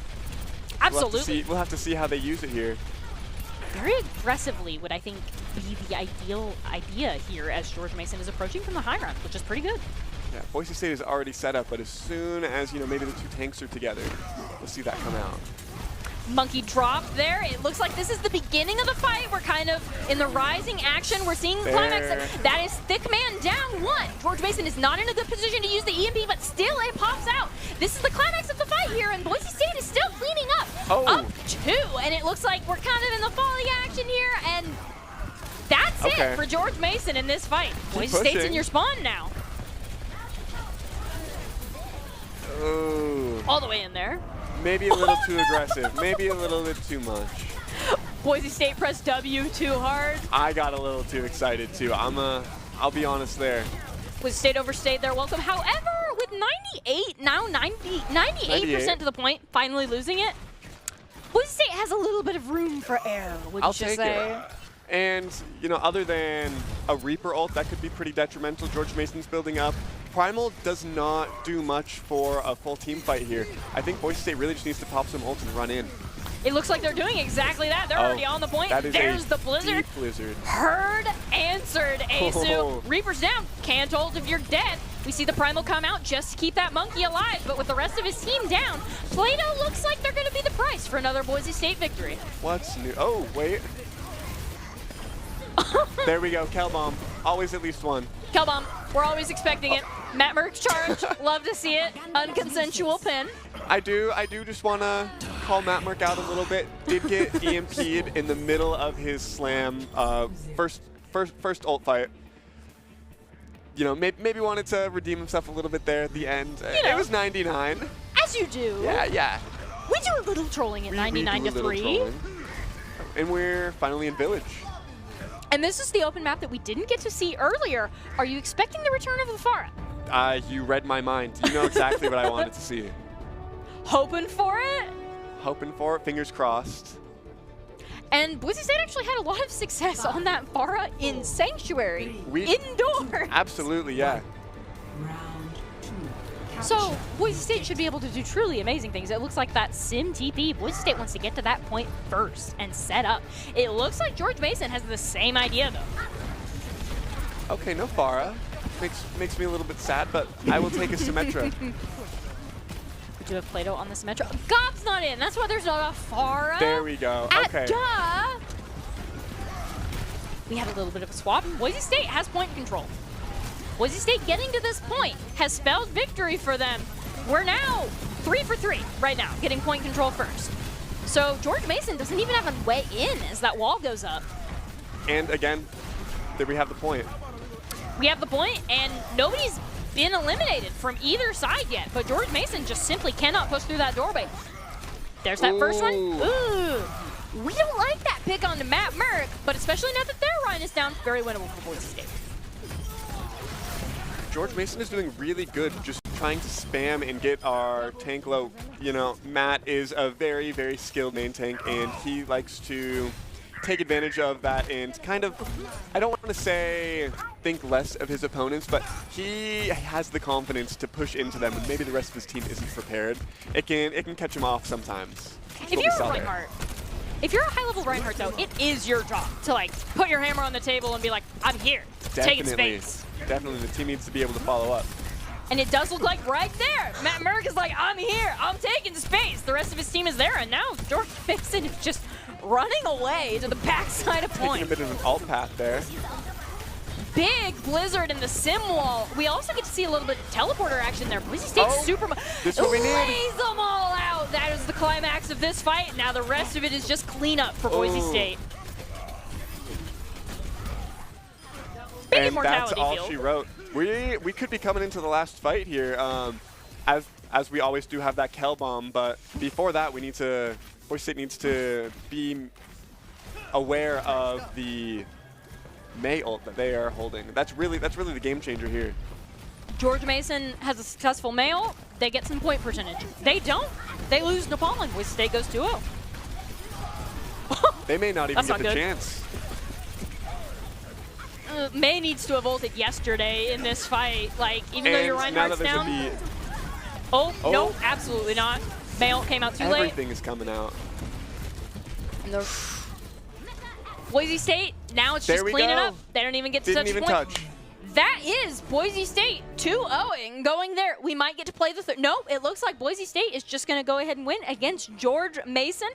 Absolutely. We'll have to see how they use it here. Very aggressively would I think be the ideal idea here as George Mason is approaching from the high ground, which is pretty good. Yeah, Boise State is already set up, but as soon as maybe the two tanks are together, we'll see that come out. Monkey drop there. It looks like this is the beginning of the fight. We're kind of in the rising action. We're seeing the climax. That is Thick Man down one. George Mason is not in a good position to use the EMP, but still it pops out. This is the climax of the fight here, and Boise State is still cleaning up. Up two, and it looks like we're kind of in the falling action here, and that's it for George Mason in this fight. Boise State's in your spawn now. All the way in there. Maybe a little too aggressive. Maybe a little bit too much. Boise State pressed W too hard. I got a little too excited too. I'll be honest there. Boise State overstayed their welcome. However, with 98% to the point, finally losing it, Boise State has a little bit of room for error, would you say? It. And, other than a Reaper ult, that could be pretty detrimental. George Mason's building up. Primal does not do much for a full team fight here. I think Boise State really just needs to pop some ult and run in. It looks like they're doing exactly that. They're already on the point. There's the Blizzard. Deep Blizzard. Heard, answered, Asu. Reaper's down. Can't ult if you're dead. We see the Primal come out just to keep that monkey alive, but with the rest of his team down, Plato looks like they're going to be the price for another Boise State victory. What's new? Oh, wait. There we go, Kel Bomb. Always at least one. Kel Bomb, we're always expecting it. Matt Merck's charge, love to see it. Unconsensual pin. I do just want to call Matt Merck out a little bit. Did get EMP'd in the middle of his slam first ult fight. Maybe wanted to redeem himself a little bit there at the end. It was 99. As you do. Yeah. We do a little trolling at 99-3. And we're finally in Village. And this is the open map that we didn't get to see earlier. Are you expecting the return of the Farah? You read my mind. You know exactly what I wanted to see. Hoping for it? Hoping for it. Fingers crossed. And Boise State actually had a lot of success on that Farah in Sanctuary. Indoors. Absolutely, yeah. So Boise State should be able to do truly amazing things. It looks like that Sim TP, Boise State wants to get to that point first and set up. It looks like George Mason has the same idea though. Okay, no Farah. Makes me a little bit sad, but I will take a Symmetra. We do have Plato on the Symmetra. Gob's not in. That's why there's not a Farah. There we go. Okay. Duh. We had a little bit of a swap. Boise State has point control. Boise State getting to this point has spelled victory for them. We're now 3 for 3 right now, getting point control first. So George Mason doesn't even have a way in as that wall goes up. And again, there we have the point. We have the point, and nobody's been eliminated from either side yet, but George Mason just simply cannot push through that doorway. There's that first one. Ooh. We don't like that pick onto Matt Merrick, but especially now that their Ryan is down, very winnable for Boise State. George Mason is doing really good just trying to spam and get our tank low. You know, Matt is a very, very skilled main tank, and he likes to take advantage of that and kind of, I don't want to say think less of his opponents, but he has the confidence to push into them, and maybe the rest of his team isn't prepared. It can catch him off sometimes. If you're a Reinhardt, if you're a high-level Reinhardt, though, it is your job to, like, put your hammer on the table and be like, I'm here, taking space. Definitely, the team needs to be able to follow up. And it does look like right there, Matt Merrick is like, I'm here, I'm taking space. The rest of his team is there, and now George Mason is just running away to the backside of point. Taking a bit of an alt path there. Big blizzard in the sim wall. We also get to see a little bit of teleporter action there. Boise State super this is what we need. lays them all out. That is the climax of this fight. Now the rest of it is just cleanup for Boise State. And that's all she wrote. We could be coming into the last fight here, as we always do have that Kel bomb, but before that Boise State needs to be aware of the May ult that they are holding. That's really the game changer here. George Mason has a successful May ult, they get some point percentage. They don't, they lose Nepal, and Boise State goes 2-0. They may not even get the chance. May needs to have ulted yesterday in this fight. Like, even though your Reinhardt's down. No, absolutely not. May ult came out too late. Everything is coming out. Boise State, now it's just cleaning up. They don't even get to touch the point. That is Boise State 2-0ing going there. We might get to play the third. No, it looks like Boise State is just going to go ahead and win against George Mason.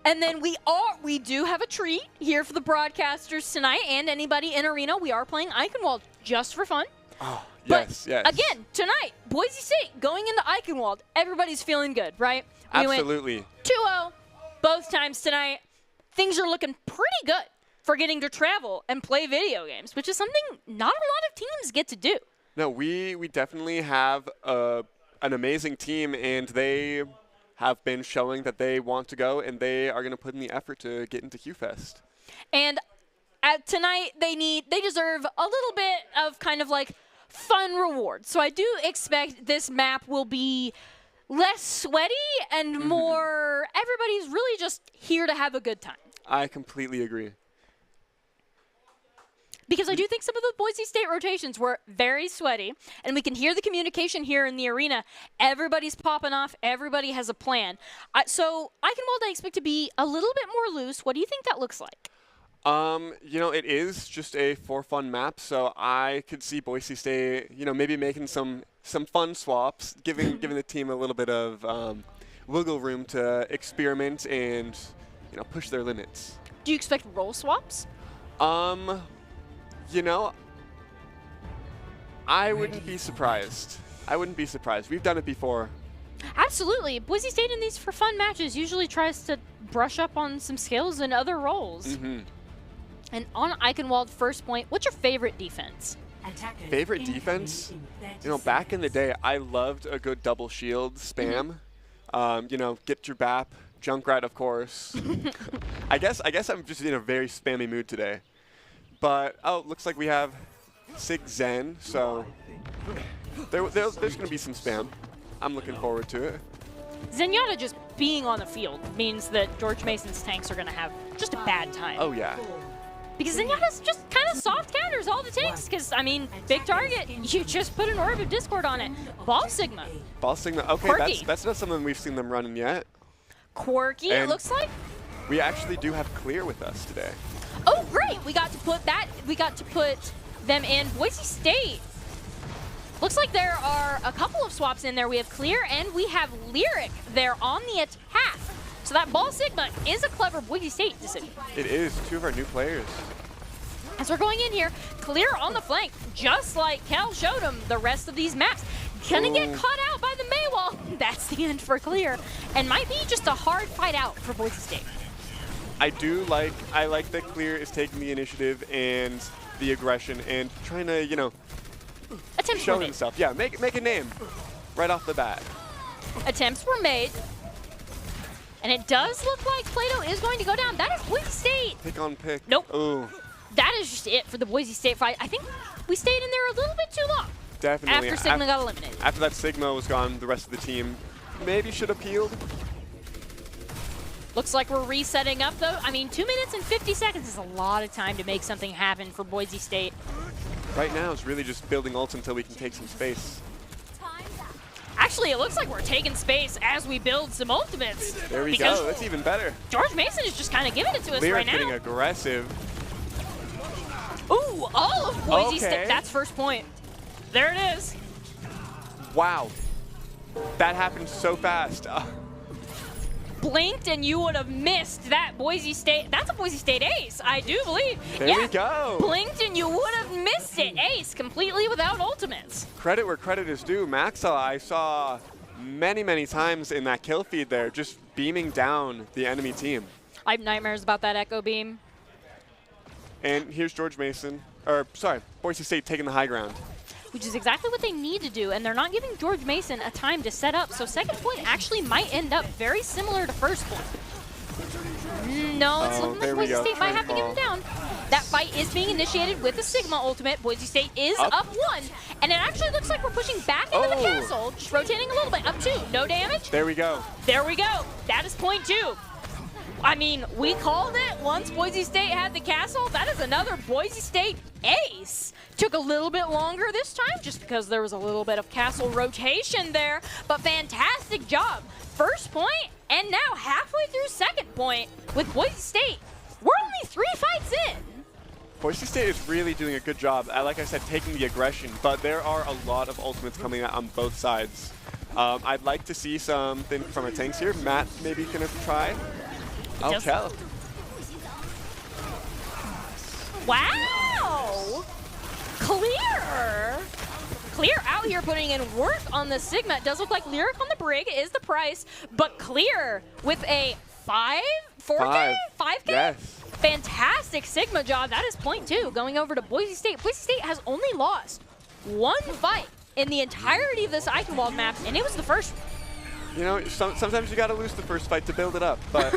And then we do have a treat here for the broadcasters tonight and anybody in arena. We are playing Eichenwald just for fun. Oh, yes, yes. Again, tonight, Boise State going into Eichenwald. Everybody's feeling good, right? Absolutely. We went 2-0 both times tonight. Things are looking pretty good for getting to travel and play video games, which is something not a lot of teams get to do. No, we definitely have an amazing team, and they have been showing that they want to go, and they are going to put in the effort to get into QFest. And tonight, they deserve a little bit of kind of like fun reward. So I do expect this map will be less sweaty and more, everybody's really just here to have a good time. I completely agree. Because I do think some of the Boise State rotations were very sweaty, and we can hear the communication here in the arena. Everybody's popping off. Everybody has a plan. So Eichenwald I expect to be a little bit more loose. What do you think that looks like? You know, it is just a for fun map, so I could see Boise State, you know, maybe making some fun swaps, giving the team a little bit of wiggle room to experiment and, you know, push their limits. Do you expect role swaps? You know, I wouldn't be surprised. We've done it before. Absolutely. Boise State in these for fun matches usually tries to brush up on some skills in other roles. And on Eichenwald, first point, what's your favorite defense? Favorite defense? You know, back in the day, I loved a good double shield spam. You know, get your BAP, Junkrat, of course. I guess I'm just in a very spammy mood today. But, looks like we have Sig Zen, so there's going to be some spam. I'm looking forward to it. Zenyatta just being on the field means that George Mason's tanks are going to have just a bad time. Oh, yeah. Because Zenyatta's just kind of soft counters all the tanks, because, I mean, big target, you just put an Orb of Discord on it. Ball Sigma. Ball Sigma, okay, that's not something we've seen them running yet. Quirky, and it looks like. We actually do have Clear with us today. Oh, great! We got to put them in. Boise State. Looks like there are a couple of swaps in there. We have Clear and we have Lyric there on the attack. So that Ball Sigma is a clever Boise State decision. It is. Two of our new players. As we're going in here, Clear on the flank, just like Cal showed him the rest of these maps. Gonna get caught out by the May wall. That's the end for Clear. And might be just a hard fight out for Boise State. I like that Clear is taking the initiative and the aggression and trying to, you know, show himself. Yeah, make a name right off the bat. Attempts were made. And it does look like Plato is going to go down. That is Boise State. Pick on pick. Nope. Ooh. That is just it for the Boise State fight. I think we stayed in there a little bit too long. Definitely. After Sigma got eliminated. After that Sigma was gone, the rest of the team maybe should have peeled. Looks like we're resetting up, though. I mean, 2 minutes and 50 seconds is a lot of time to make something happen for Boise State. Right now, it's really just building ults until we can take some space. Actually, it looks like we're taking space as we build some ultimates. There we go. That's even better. George Mason is just kind of giving it to us right now. Getting aggressive. Ooh, all of Boise State. That's first point. There it is. Wow. That happened so fast. Blinked and you would have missed that Boise State. That's a Boise State ace, I do believe. There we go. Blinked and you would have missed it. Ace, completely without ultimates. Credit where credit is due. Maxwell, I saw many times in that kill feed there, just beaming down the enemy team. I have nightmares about that Echo Beam. And here's George Mason, or sorry, Boise State taking the high ground. Which is exactly what they need to do, and they're not giving George Mason a time to set up, so second point actually might end up very similar to first point. No, it's looking like Boise State might have to give him down. That fight is being initiated with a Sigma ultimate. Boise State is up 1, and it actually looks like we're pushing back into the castle, just rotating a little bit, up 2, no damage. There we go. There we go. That is point 2. I mean, we called it once Boise State had the castle. That is another Boise State ace. Took a little bit longer this time just because there was a little bit of castle rotation there, but fantastic job. First point, and now halfway through second point with Boise State. We're only 3 fights in. Boise State is really doing a good job, like I said, taking the aggression, but there are a lot of ultimates coming out on both sides. I'd like to see something from our tanks here. Matt maybe gonna try. I'll tell. Wow! Clear! Clear out here putting in work on the Sigma. It does look like Lyric on the Brig is the price, but Clear with a 4K? 5K? Yes. Fantastic Sigma job. That is point 2 going over to Boise State. Boise State has only lost 1 fight in the entirety of this Eichenwald map, and it was the first one. You know, sometimes you got to lose the first fight to build it up, but...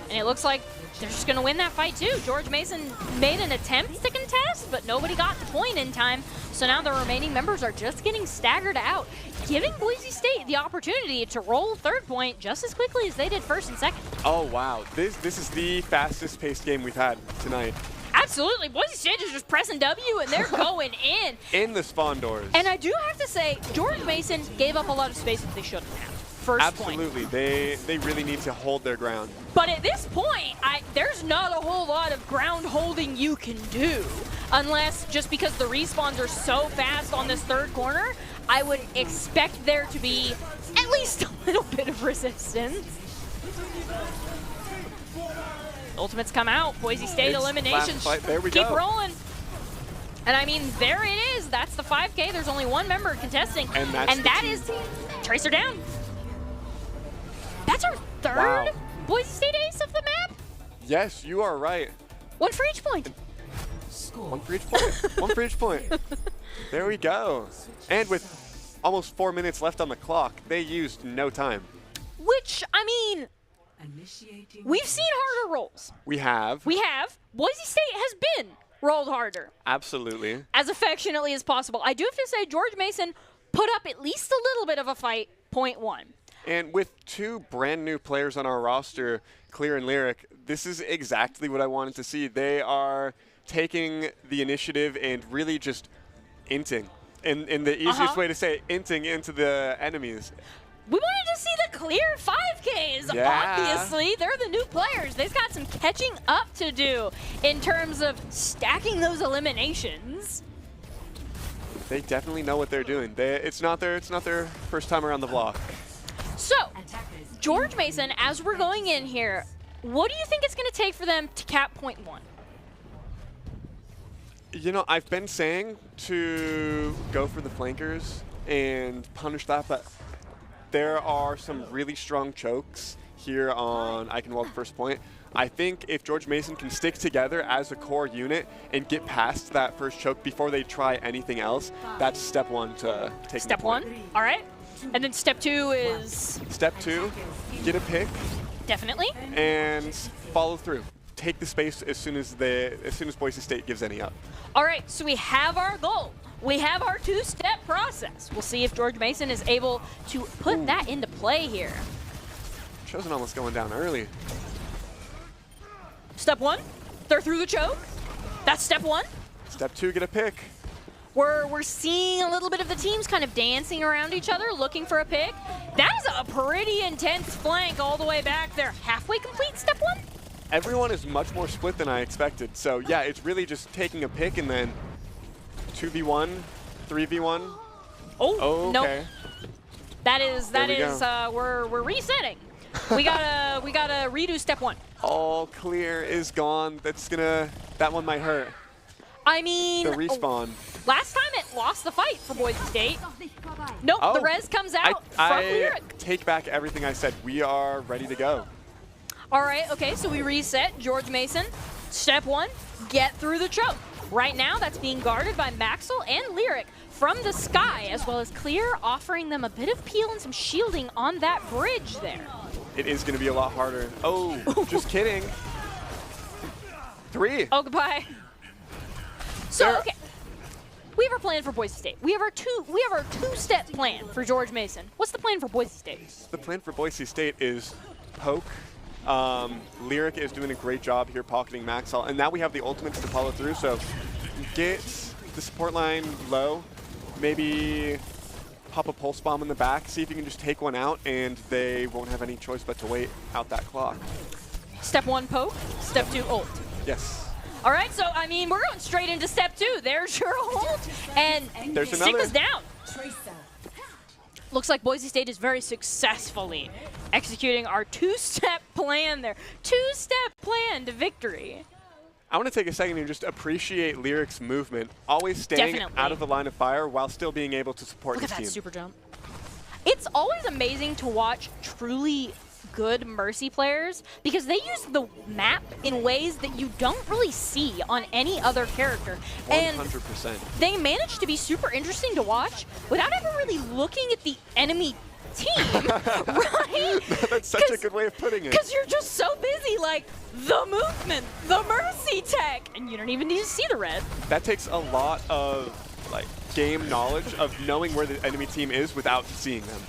And it looks like they're just going to win that fight too. George Mason made an attempt to contest, but nobody got the point in time. So now the remaining members are just getting staggered out, giving Boise State the opportunity to roll third point just as quickly as they did first and second. Oh, wow. This is the fastest paced game we've had tonight. Absolutely. Boise State is just pressing W, and they're going in. In the spawn doors. And I do have to say, George Mason gave up a lot of space that they shouldn't have. First point. Absolutely. They really need to hold their ground. But at this point, there's not a whole lot of ground holding you can do. Unless, just because the respawns are so fast on this third corner, I would expect there to be at least a little bit of resistance. Ultimates come out. Boise State eliminations. There we Keep go. rolling. And I mean, there it is. That's the 5K. There's only 1 member contesting. And that is Tracer down. That's our third Boise State ace of the map? Yes, you are right. 1 for each point. 1 for each point. 1 for each point. There we go. And with almost 4 minutes left on the clock, they used no time. Which, I mean, we've seen harder rolls. We have. We have. Boise State has been rolled harder. Absolutely. As affectionately as possible. I do have to say, George Mason put up at least a little bit of a fight, point 1. And with 2 brand new players on our roster, Clear and Lyric, this is exactly what I wanted to see. They are taking the initiative and really just inting. In the easiest way to say it, inting into the enemies. We wanted to see the Clear 5Ks, obviously. They're the new players. They've got some catching up to do in terms of stacking those eliminations. They definitely know what they're doing. It's not their first time around the block. So, George Mason, as we're going in here, what do you think it's going to take for them to cap point 1? You know, I've been saying to go for the flankers and punish that, but there are some really strong chokes here on Eichenwald first point. I think if George Mason can stick together as a core unit and get past that first choke before they try anything else, that's step 1 to take Step 1? All right. And then step 2 is Step 2, get a pick definitely. and follow through. Take the space as soon as Boise State gives any up. All right, so we have our goal. We have our 2-step process. We'll see if George Mason is able to put that into play here. Chosen almost going down early. Step 1, they're through the choke. That's step 1. Step 2, get a pick. We're seeing a little bit of the teams kind of dancing around each other, looking for a pick. That is a pretty intense flank all the way back there. Halfway complete, step 1? Everyone is much more split than I expected. So yeah, it's really just taking a pick and then 2v1, 3v1. Oh, okay. nope. That is we're resetting. we gotta redo step 1. All clear is gone. That one might hurt. I mean, The respawn. last time it lost the fight for Boise State. Nope, Oh. the res comes out from I Lyric. take back everything I said. We are ready to go. All right, okay, so we reset George Mason. Step 1, get through the choke. Right now, that's being guarded by Maxwell and Lyric from the sky, as well as Clear offering them a bit of peel and some shielding on that bridge there. It is going to be a lot harder. Oh, just kidding. 3. Oh, goodbye. So, There- okay. We have our plan for Boise State. We have our two-step plan for George Mason. What's the plan for Boise State? The plan for Boise State is poke. Lyric is doing a great job here pocketing Maxwell, and now we have the ultimates to follow through, so get the support line low, maybe pop a pulse bomb in the back, see if you can just take one out, and they won't have any choice but to wait out that clock. Step 1, poke. Step 2, ult. Yes. All right, so, I mean, we're going straight into step 2. There's your ult, and There's stick another. us down. Looks like Boise State is very successfully executing our 2-step plan there. 2-step plan to victory. I want to take a second and just appreciate Lyric's movement, always staying Definitely. out of the line of fire while still being able to support Look his at that team. super jump. It's always amazing to watch truly good Mercy players because they use the map in ways that you don't really see on any other character. 100%. And they manage to be super interesting to watch without ever really looking at the enemy team, right? That's such a good way of putting it. Because you're just so busy, like, the movement, the Mercy tech, and you don't even need to see the red. That takes a lot of game knowledge of knowing where the enemy team is without seeing them.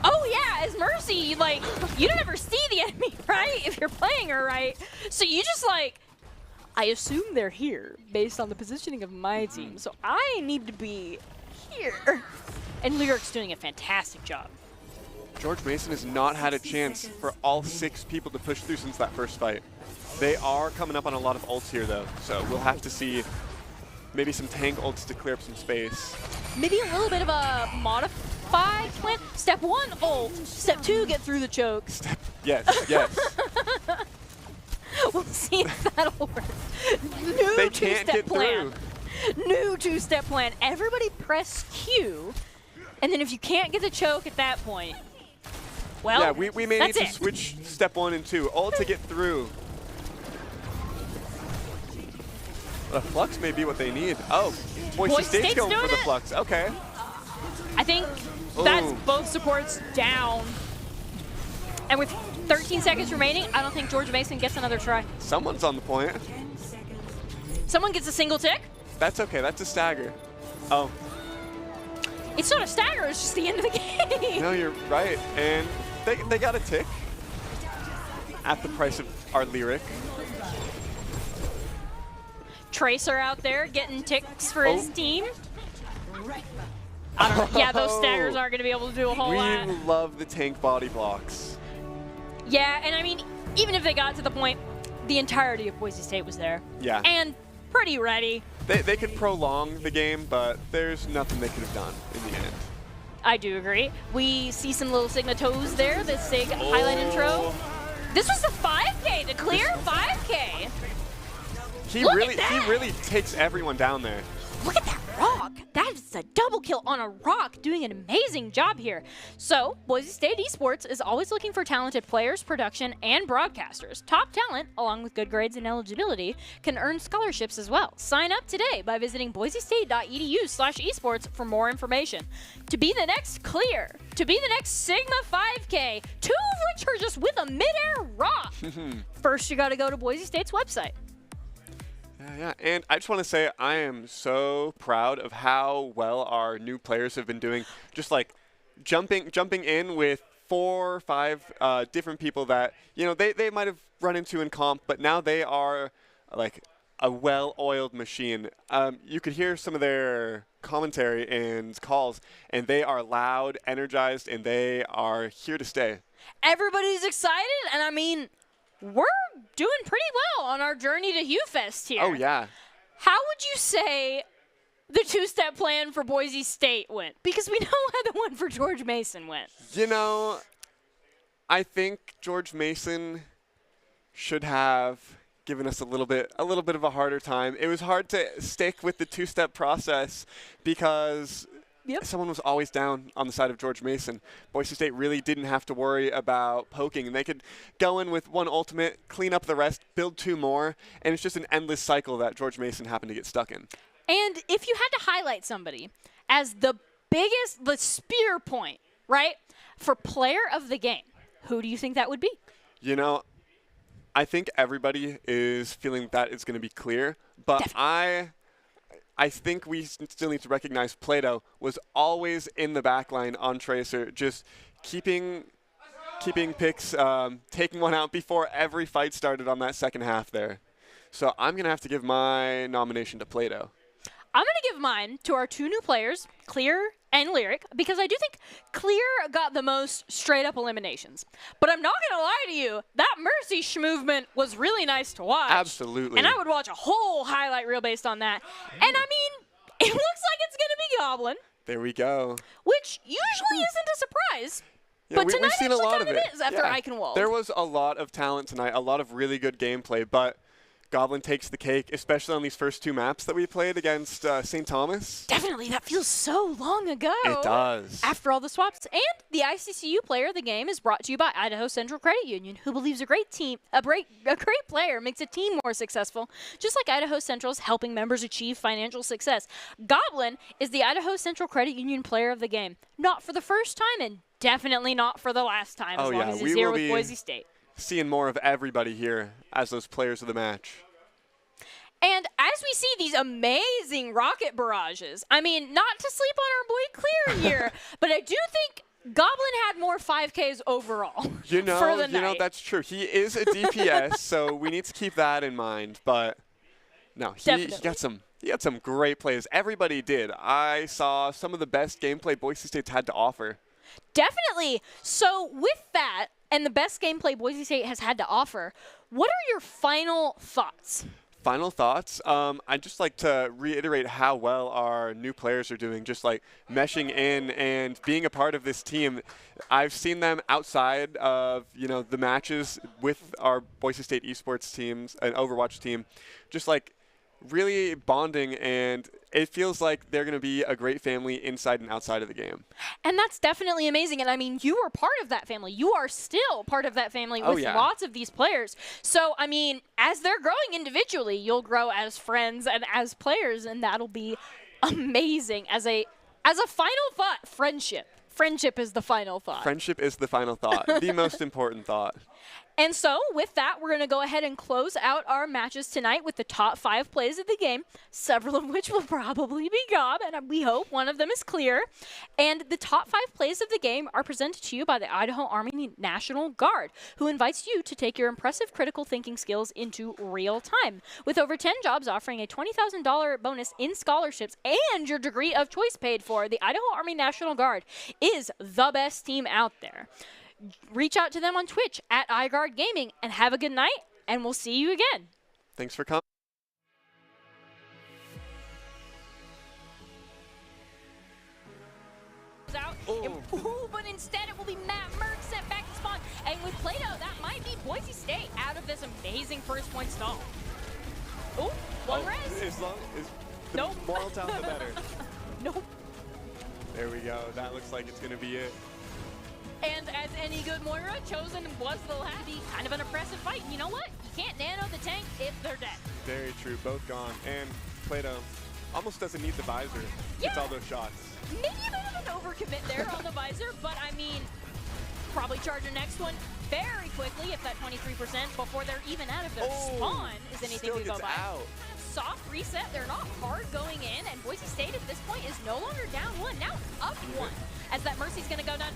Oh yeah, as Mercy, like, you don't ever see the enemy, right? If you're playing her right. So you just I assume they're here based on the positioning of my team. So I need to be here. And Lyric's doing a fantastic job. George Mason has not had a chance for all 6 people to push through since that first fight. They are coming up on a lot of ults here though, so we'll have to see maybe some tank ults to clear up some space. Maybe a little bit of a modified plan. Step 1, ult. Step 2, get through the choke. Yes, yes. We'll see if that'll work. New They can't 2-step get plan. through. New 2-step plan. Everybody press Q, and then if you can't get the choke at that point, well, Yeah, we may need that's to it. switch step 1 and 2, all to get through. The flux may be what they need. Oh, Boise State's going for doing the it. flux. Okay. I think that's Ooh. both supports down. And with 13 seconds remaining, I don't think George Mason gets another try. Someone's on the point. Someone gets a single tick. That's okay. That's a stagger. Oh, It's not a stagger, it's just the end of the game. no, you're right. And they got a tick at the price of our Lyric. Tracer out there getting ticks for his team. I don't know. Yeah, those staggers aren't going to be able to do a whole We lot. love the tank body blocks. Yeah, and I mean, even if they got to the point, the entirety of Boise State was there. Yeah. And pretty ready. They could prolong the game, but there's nothing they could have done in the end. I do agree. We see some little Sigma toes there, the SIG highlight intro. This was the 5K, the clear 5K. He Look at really that. he really takes everyone down there. Look at that rock. rock. That is a double kill on a rock, doing an amazing job here. So, Boise State Esports is always looking for talented players, production, and broadcasters. Top talent, along with good grades and eligibility, can earn scholarships as well. Sign up today by visiting boisestate.edu/esports for more information. To be the next Clear, to be the next Sigma 5K, 2 of which are just with a mid-air rock. First, you got to go to Boise State's website. Yeah, and I just want to say I am so proud of how well our new players have been doing. Just like jumping in with 4 or 5 different people that they might have run into in comp, but now they are like a well-oiled machine. You could hear some of their commentary and calls, and they are loud, energized, and they are here to stay. Everybody's excited, and I mean, we're doing pretty well on our journey to HughFest here. Oh, yeah. How would you say the 2-step plan for Boise State went? Because we know how the one for George Mason went. I think George Mason should have given us a little bit of a harder time. It was hard to stick with the 2-step process because someone was always down on the side of George Mason. Boise State really didn't have to worry about poking, and they could go in with 1 ultimate, clean up the rest, build 2 more, and it's just an endless cycle that George Mason happened to get stuck in. And if you had to highlight somebody as the spear point, right, for player of the game, who do you think that would be? I think everybody is feeling that it's going to be Clear, but Definitely. I think we still need to recognize Plato was always in the back line on Tracer, just keeping picks, taking one out before every fight started on that second half there. So I'm going to have to give my nomination to Plato. I'm going to give mine to our 2 new players, Clear and Lyric, because I do think Clear got the most straight-up eliminations. But I'm not going to lie to you, that Mercy movement was really nice to watch. Absolutely. And I would watch a whole highlight reel based on that. And I mean, it looks like it's going to be Goblin. There we go. Which usually isn't a surprise. Yeah, but tonight we've seen a lot of it is after yeah. Eichenwald. There was a lot of talent tonight, a lot of really good gameplay, but Goblin takes the cake, especially on these first 2 maps that we played against St. Thomas. Definitely, that feels so long ago. It does. After all the swaps. And the ICCU player of the game is brought to you by Idaho Central Credit Union, who believes a great player makes a team more successful, just like Idaho Central's helping members achieve financial success. Goblin is the Idaho Central Credit Union player of the game. Not for the first time, and definitely not for the last time, as long as he's here with Boise State. Seeing more of everybody here as those players of the match. And as we see these amazing rocket barrages, I mean, not to sleep on our boy Clear here, but I do think Goblin had more 5Ks overall for the night. That's true. He is a DPS, so we need to keep that in mind. But no, he got some great plays. Everybody did. I saw some of the best gameplay Boise State's had to offer. Definitely. So with that, and the best gameplay Boise State has had to offer, what are your final thoughts? Final thoughts? I'd just like to reiterate how well our new players are doing, just like meshing in and being a part of this team. I've seen them outside of, the matches with our Boise State Esports teams, an Overwatch team, just like really bonding, and it feels like they're going to be a great family inside and outside of the game. And that's definitely amazing. And I mean, you were part of that family. You are still part of that family with lots of these players. So, I mean, as they're growing individually, you'll grow as friends and as players, and that'll be amazing. As a final thought, friendship. Friendship is the final thought. Friendship is the final thought, the most important thought. And so, with that, we're going to go ahead and close out our matches tonight with the top 5 plays of the game, several of which will probably be Gob, and we hope one of them is Clear. And the top 5 plays of the game are presented to you by the Idaho Army National Guard, who invites you to take your impressive critical thinking skills into real time. With over 10 jobs offering a $20,000 bonus in scholarships and your degree of choice paid for, the Idaho Army National Guard is the best team out there. Reach out to them on Twitch at iGuard Gaming, and have a good night, and we'll see you again. Thanks for coming. But instead it will be Matt Merck sent back to spawn, and with Plato, that might be Boise State out of this amazing first point stall. Oh, one res. As long as the more talent, the better. Nope. There we go. That looks like it's going to be it. And as any good Moira, Chosen was the last to be kind of an impressive fight. And you know what? You can't nano the tank if they're dead. Very true. Both gone. And Plato almost doesn't need the visor. Yeah. It's all those shots. Maybe a bit of an overcommit there on the visor, but I mean, probably charge the next one very quickly if that 23% before they're even out of their spawn is anything to go by. Out. Soft reset, they're not hard going in, and Boise State at this point is no longer down 1, now up 1. As that Mercy's gonna go down.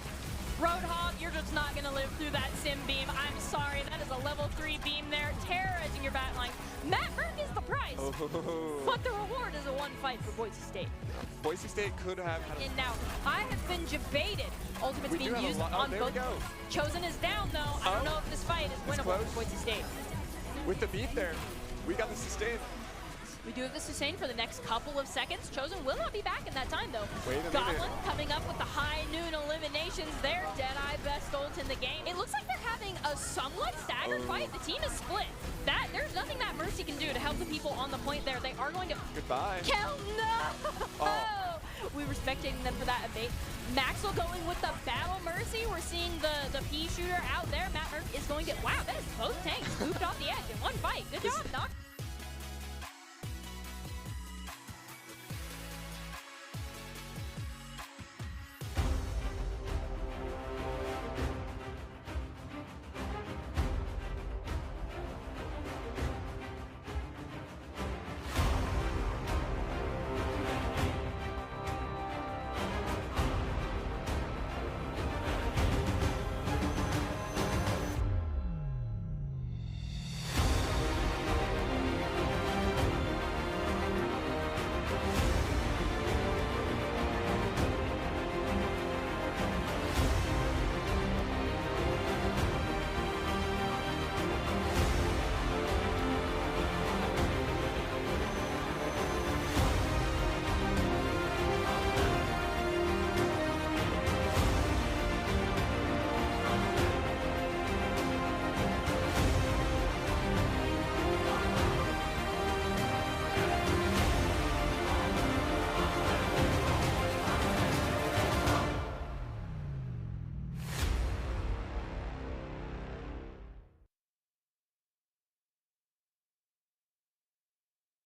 Roadhog, you're just not going to live through that sim beam. I'm sorry, that is a level 3 beam there, terrorizing your bat line. Matt Merck is the prize, but the reward is a 1 fight for Boise State. Boise State could have had And now, I have been debated. Ultimate's being used on there both. we go. Chosen is down, though. I don't know if this fight is winnable for Boise State. With the beat there, we got the sustain. We do have the sustain for the next couple of seconds. Chosen will not be back in that time, though. Wait a minute. Goblin coming up with the high noon eliminations there. Deadeye best ult in the game. It looks like they're having a somewhat staggered fight. The team is split. There's nothing that Mercy can do to help the people on the point there. They are going to Goodbye. kill. No! We were spectating them for that debate. Maxwell going with the Battle Mercy. We're seeing the P shooter out there. Matt Merck is going to, wow, that is both tanks moved off the edge in 1 fight. Good job, Knock.